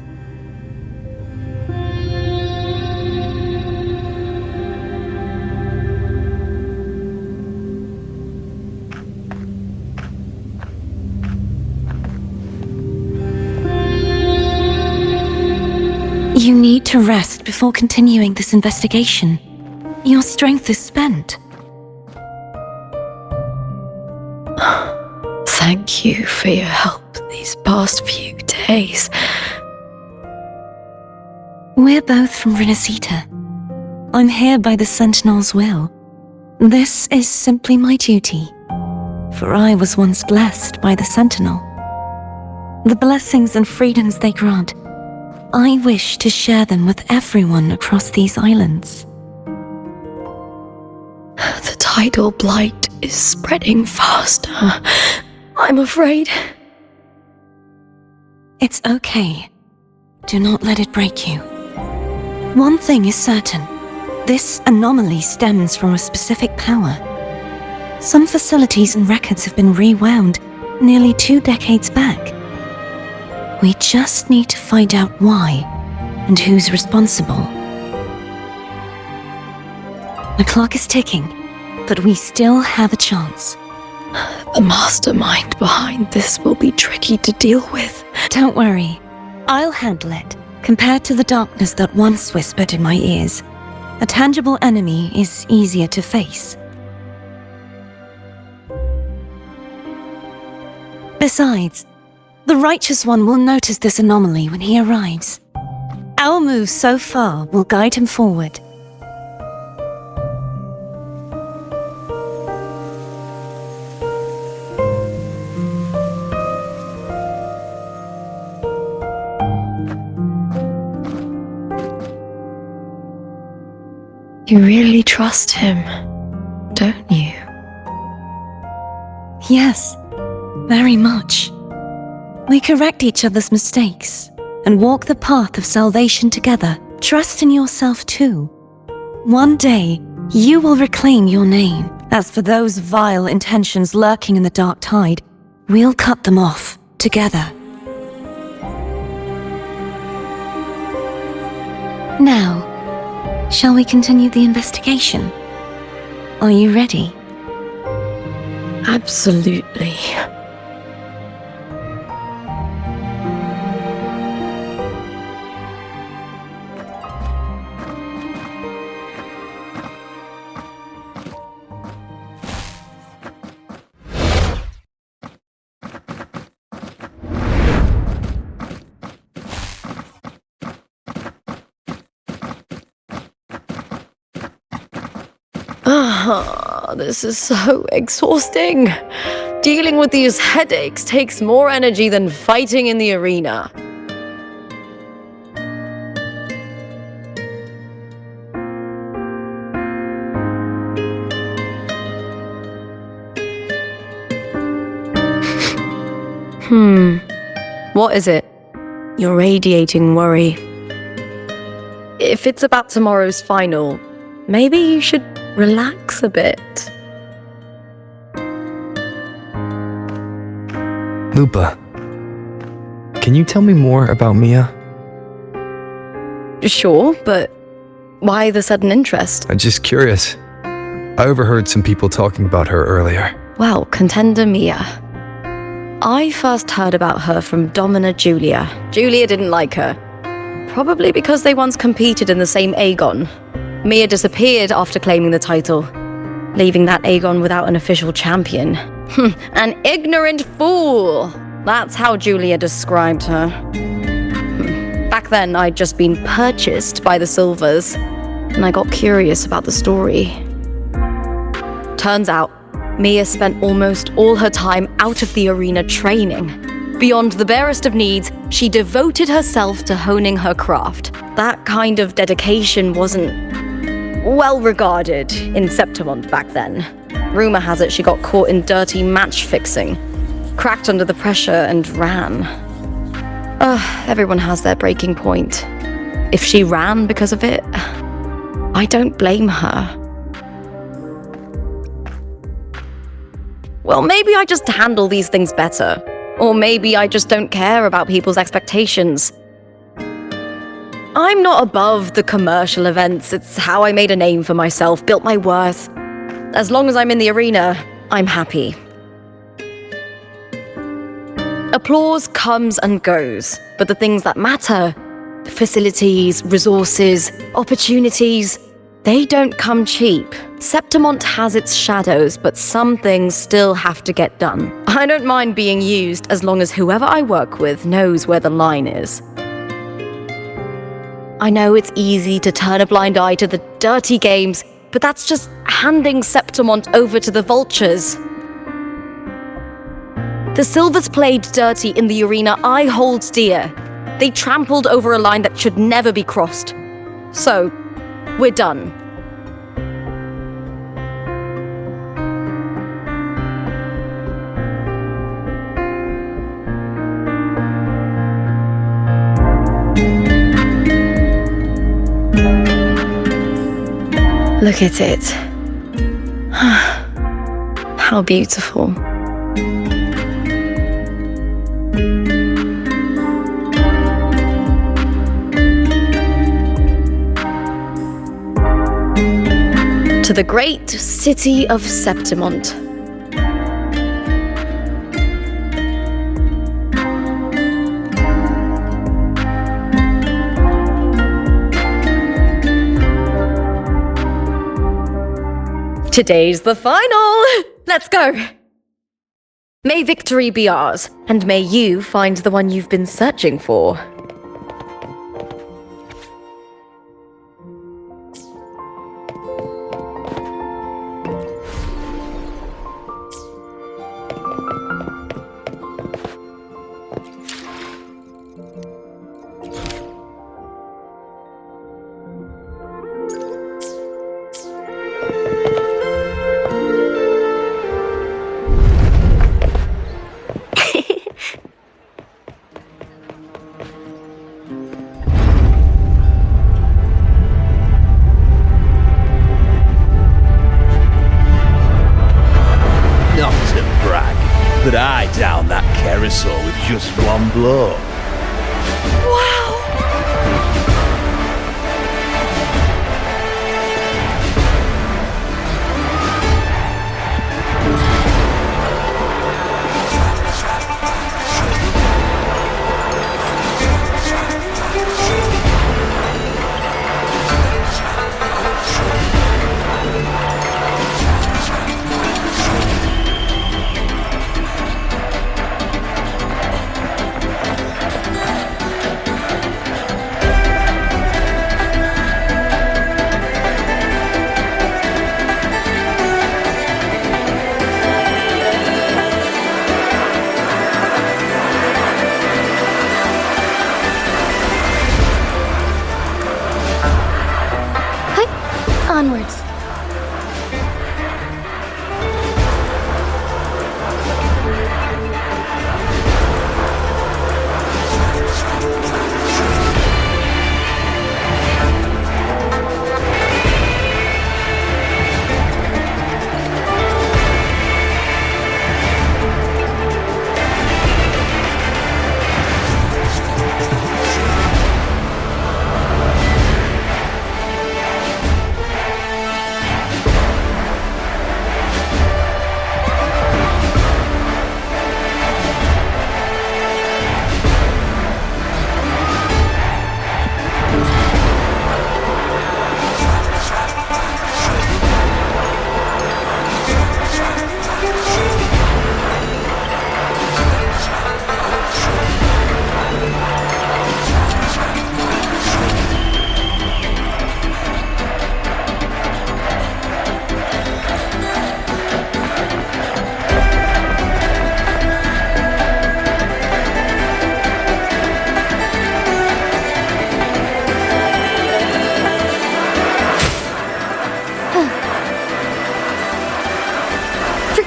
You need to rest before continuing this investigation. Your strength is spent. Thank you for your help these past few days. We're both from Rinascita. I'm here by the Sentinel's will. This is simply my duty, for I was once blessed by the Sentinel. The blessings and freedoms they grant, I wish to share them with everyone across these islands. The tidal blight is spreading faster. I'm afraid. It's okay. Do not let it break you. One thing is certain. This anomaly stems from a specific power. Some facilities and records have been rewound nearly 2 decades back. We just need to find out why and who's responsible. The clock is ticking, but we still have a chance. The mastermind behind this will be tricky to deal with. Don't worry. I'll handle it. Compared to the darkness that once whispered in my ears, a tangible enemy is easier to face. Besides, the Righteous One will notice this anomaly when he arrives. Our moves so far will guide him forward. You really trust him, don't you? Yes, very much. We correct each other's mistakes and walk the path of salvation together. Trust in yourself too. One day, you will reclaim your name. As for those vile intentions lurking in the dark tide, we'll cut them off together. Now, shall we continue the investigation? Are you ready? Absolutely. This is so exhausting. Dealing with these headaches takes more energy than fighting in the arena. What is it? You're radiating worry. If it's about tomorrow's final, maybe you should relax a bit. Lupa, can you tell me more about Mia? Sure, but why the sudden interest? I'm just curious. I overheard some people talking about her earlier. Well, contender Mia. I first heard about her from Domina Julia. Julia didn't like her. Probably because they once competed in the same Aegon. Mia disappeared after claiming the title, leaving that Aegon without an official champion. An ignorant fool! That's how Julia described her. Back then, I'd just been purchased by the Silvers, and I got curious about the story. Turns out, Mia spent almost all her time out of the arena training. Beyond the barest of needs, she devoted herself to honing her craft. That kind of dedication wasn't well regarded in Septimont back then. Rumor has it she got caught in dirty match fixing, cracked under the pressure and ran. Everyone has their breaking point. If she ran because of it, I don't blame her. Well, maybe I just handle these things better. Or maybe I just don't care about people's expectations. I'm not above the commercial events. It's how I made a name for myself, built my worth. As long as I'm in the arena, I'm happy. Applause comes and goes, but the things that matter, facilities, resources, opportunities, they don't come cheap. Septimont has its shadows, but some things still have to get done. I don't mind being used as long as whoever I work with knows where the line is. I know it's easy to turn a blind eye to the dirty games, but that's just handing Septimont over to the vultures. The Silvers played dirty in the arena I hold dear. They trampled over a line that should never be crossed. So, we're done. Look at it. How beautiful. To the great city of Septimont. Today's the final! Let's go! May victory be ours, and may you find the one you've been searching for. But I downed that carousel with just one blow.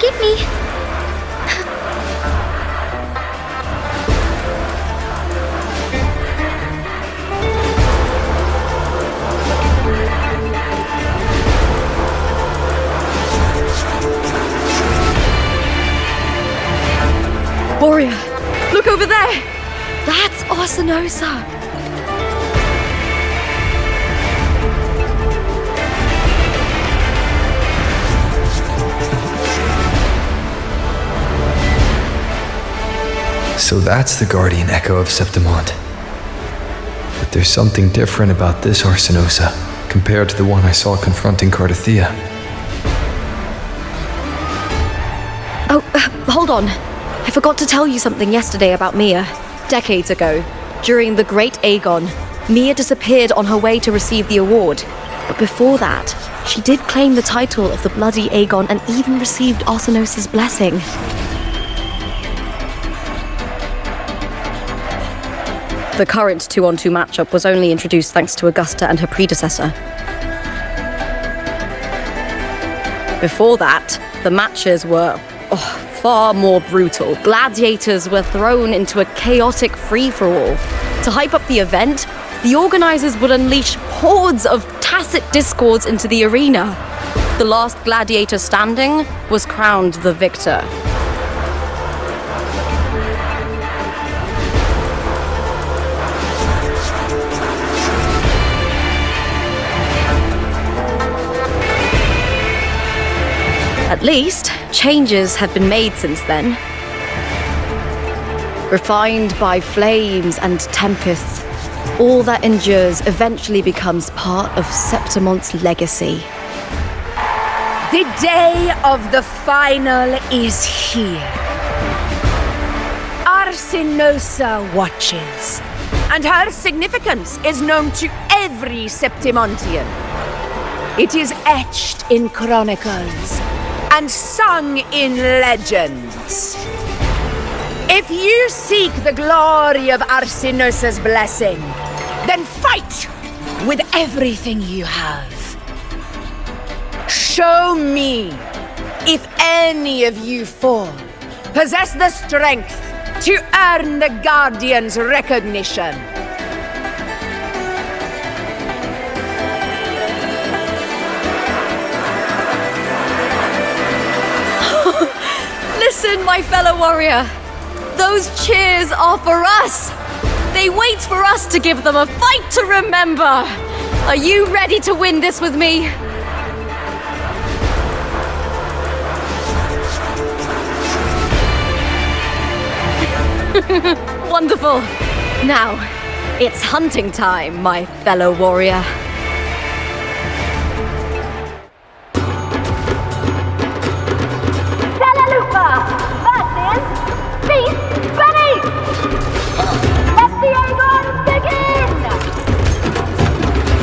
Forgive me. Warrior, look over there! That's Arsinosa! So that's the guardian echo of Septimont. But there's something different about this Arsinosa compared to the one I saw confronting Cardathea. Oh, hold on. I forgot to tell you something yesterday about Mia. Decades ago, during the Great Aegon, Mia disappeared on her way to receive the award. But before that, she did claim the title of the Bloody Aegon and even received Arsinosa's blessing. The current 2-on-2 matchup was only introduced thanks to Augusta and her predecessor. Before that, the matches were far more brutal. Gladiators were thrown into a chaotic free-for-all. To hype up the event, the organizers would unleash hordes of tacit discords into the arena. The last gladiator standing was crowned the victor. At least, changes have been made since then. Refined by flames and tempests, all that endures eventually becomes part of Septimont's legacy. The day of the final is here. Arsinosa watches, and her significance is known to every Septimontian. It is etched in chronicles and sung in legends. If you seek the glory of Arsinosa's blessing, then fight with everything you have. Show me if any of you four possess the strength to earn the Guardian's recognition. Listen, my fellow warrior. Those cheers are for us. They wait for us to give them a fight to remember. Are you ready to win this with me? Wonderful. Now, it's hunting time, my fellow warrior.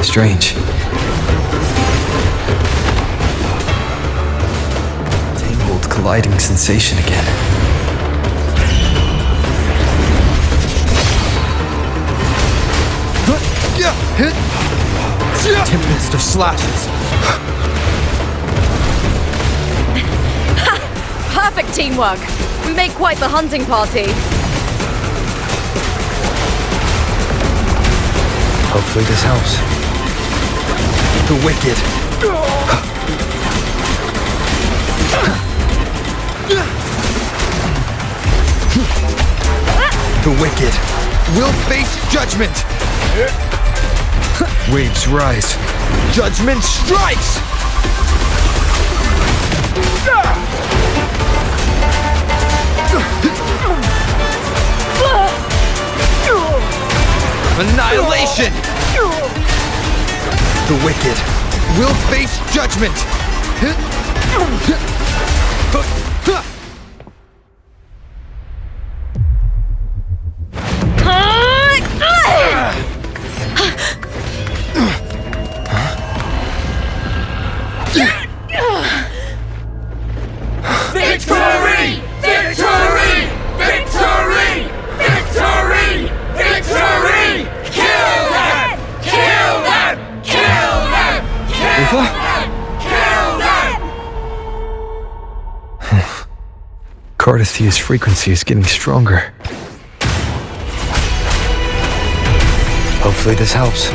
Strange. Tangled, colliding sensation again. Tempest of slashes. Perfect teamwork. We make quite the hunting party. Hopefully this helps. The wicked. The wicked will face judgment. Waves rise. Judgment strikes. Annihilation. The wicked will face judgment. Victory! Victory! Victory! Victory! Victory! Kill them! Kill them! Kill them! Kill them! Kill them! Cardithia's frequency is getting stronger. Hopefully this helps.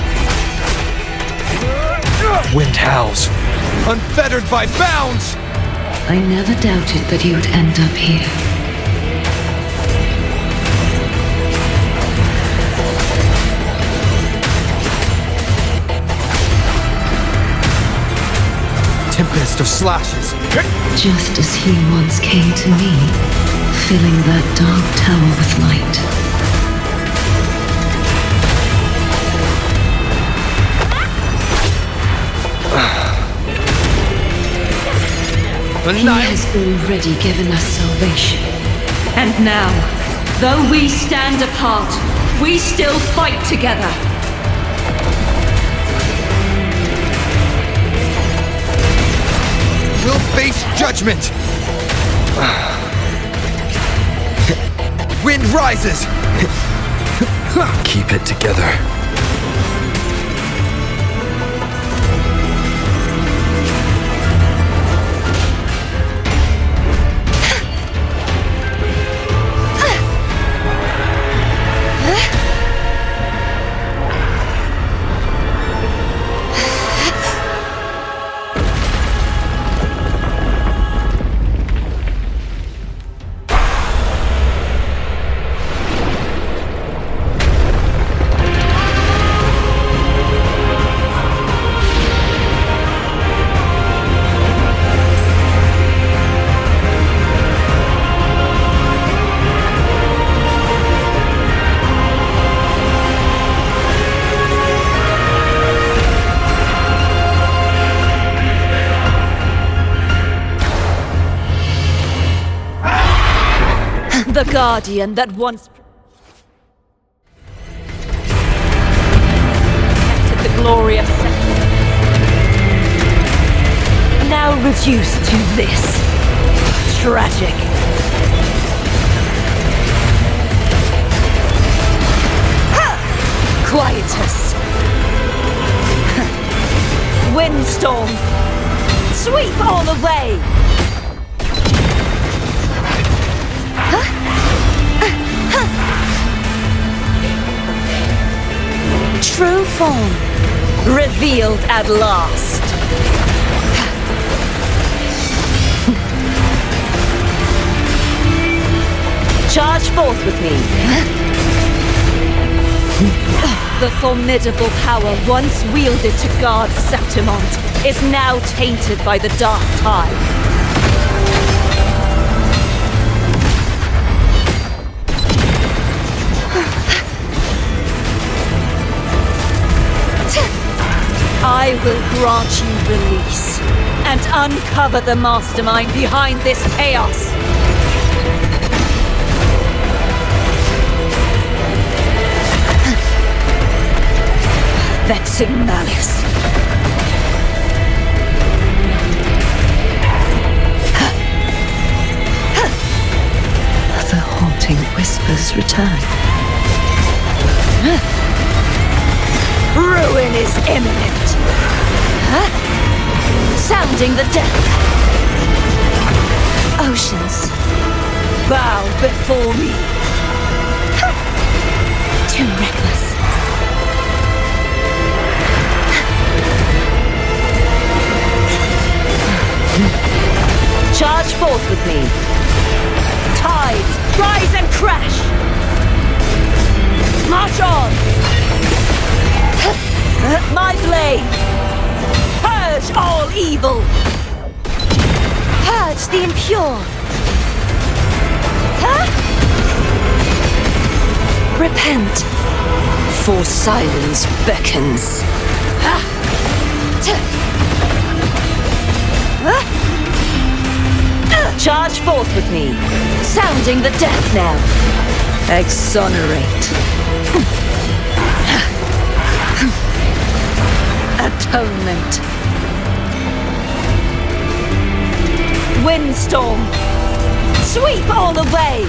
Wind howls. Unfettered by bounds! I never doubted that you'd end up here. Tempest of slashes. Just as he once came to me, filling that dark tower with light. He has already given us salvation. And now, though we stand apart, we still fight together. We'll face judgment! Wind rises! Keep it together. The guardian that once protected the glory of Scythe, now reduced to this. Tragic. Quietus. Windstorm. Sweep all away. True form, revealed at last. Charge forth with me. The formidable power once wielded to guard Septimont is now tainted by the dark tide. I will grant you release and uncover the mastermind behind this chaos. Vexing malice. The haunting whispers return. Ruin is imminent. Sounding the depth. Oceans, bow before me. Too reckless. Charge forth with me. Tides, rise and crash. March on. My blade! Purge all evil! Purge the impure! Huh? Repent, for silence beckons. Charge forth with me, sounding the death knell. Exonerate. Atonement. Windstorm. Sweep all away.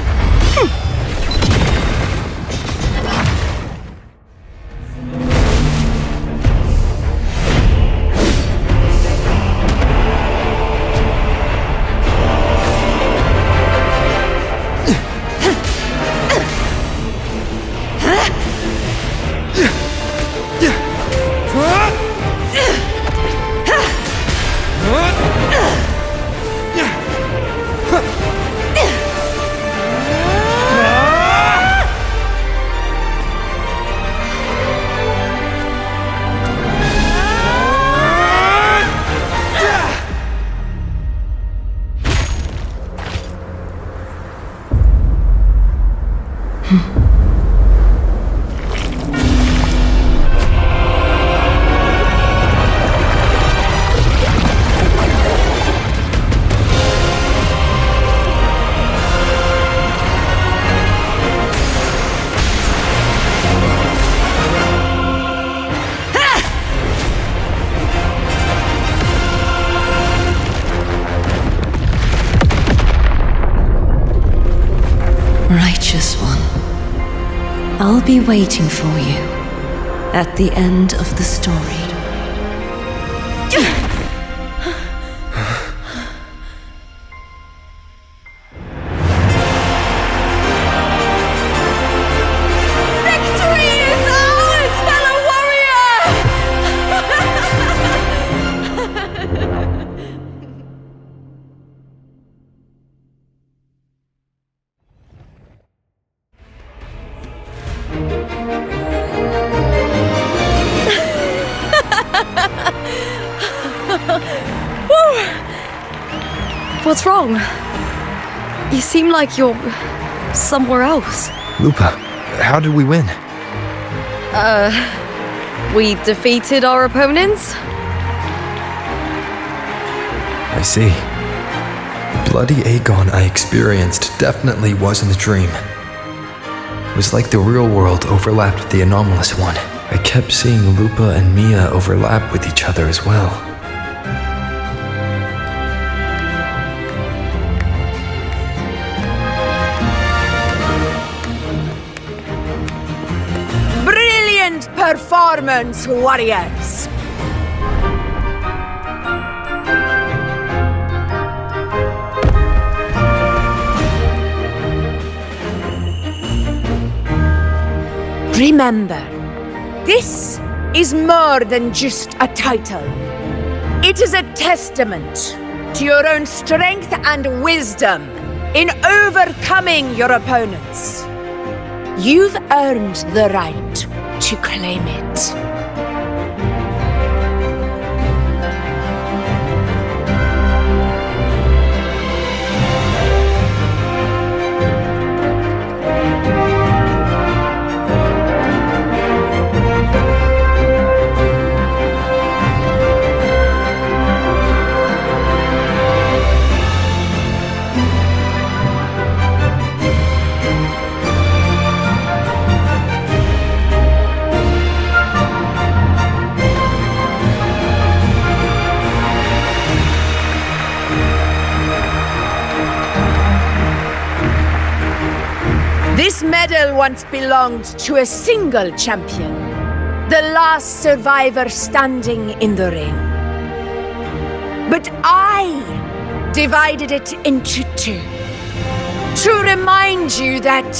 Righteous one, I'll be waiting for you at the end of the story. Victory is ours, fellow warrior! What's wrong? You seem like you're somewhere else. Lupa, how did we win? We defeated our opponents? I see. Bloody Aegon I experienced definitely wasn't a dream. It was like the real world overlapped with the anomalous one. I kept seeing Lupa and Mia overlap with each other as well. Brilliant performance, warriors! Remember, this is more than just a title. It is a testament to your own strength and wisdom in overcoming your opponents. You've earned the right to claim it. This medal once belonged to a single champion, the last survivor standing in the ring. But I divided it into two, to remind you that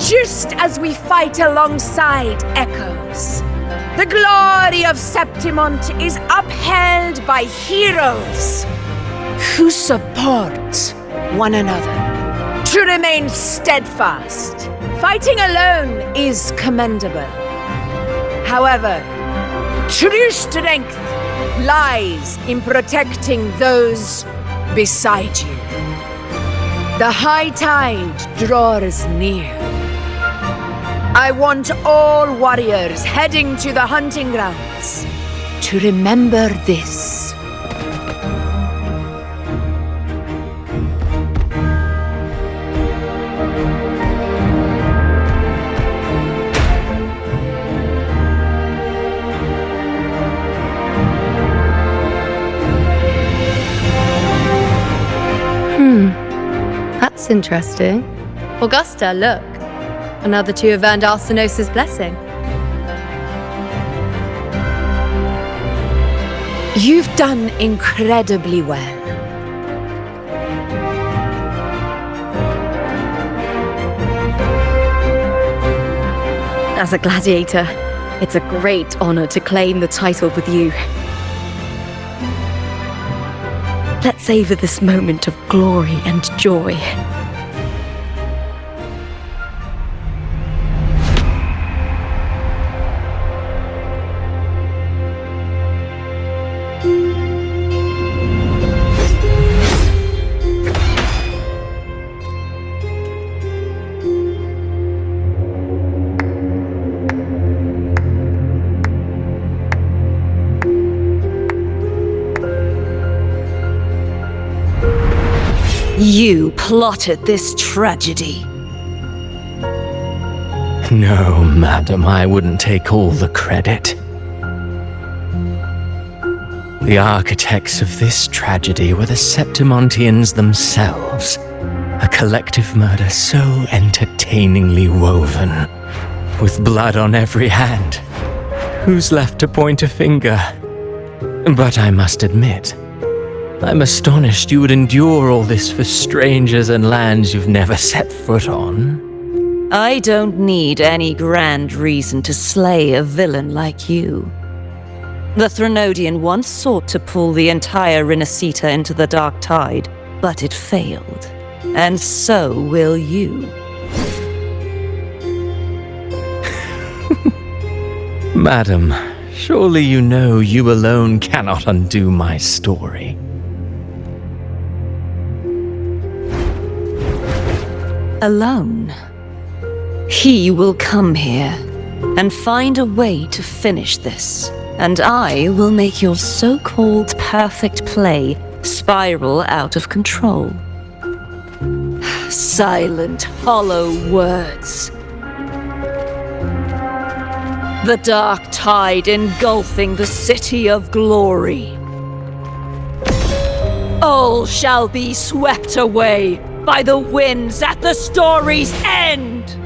just as we fight alongside echoes, the glory of Septimont is upheld by heroes who support one another. To remain steadfast, fighting alone is commendable. However, true strength lies in protecting those beside you. The high tide draws near. I want all warriors heading to the hunting grounds to remember this. That's interesting. Augusta, look. Another two have earned Arsenos' blessing. You've done incredibly well. As a gladiator, it's a great honor to claim the title with you. Let's savor this moment of glory and joy. You plotted this tragedy. No, madam, I wouldn't take all the credit. The architects of this tragedy were the Septimontians themselves. A collective murder so entertainingly woven, with blood on every hand. Who's left to point a finger? But I must admit, I'm astonished you would endure all this for strangers and lands you've never set foot on. I don't need any grand reason to slay a villain like you. The Threnodian once sought to pull the entire Rinascita into the Dark Tide, but it failed. And so will you. Madam, surely you know you alone cannot undo my story. Alone. He will come here and find a way to finish this, and I will make your so-called perfect play spiral out of control. Silent, hollow words. The dark tide engulfing the city of glory. All shall be swept away by the winds at the story's end!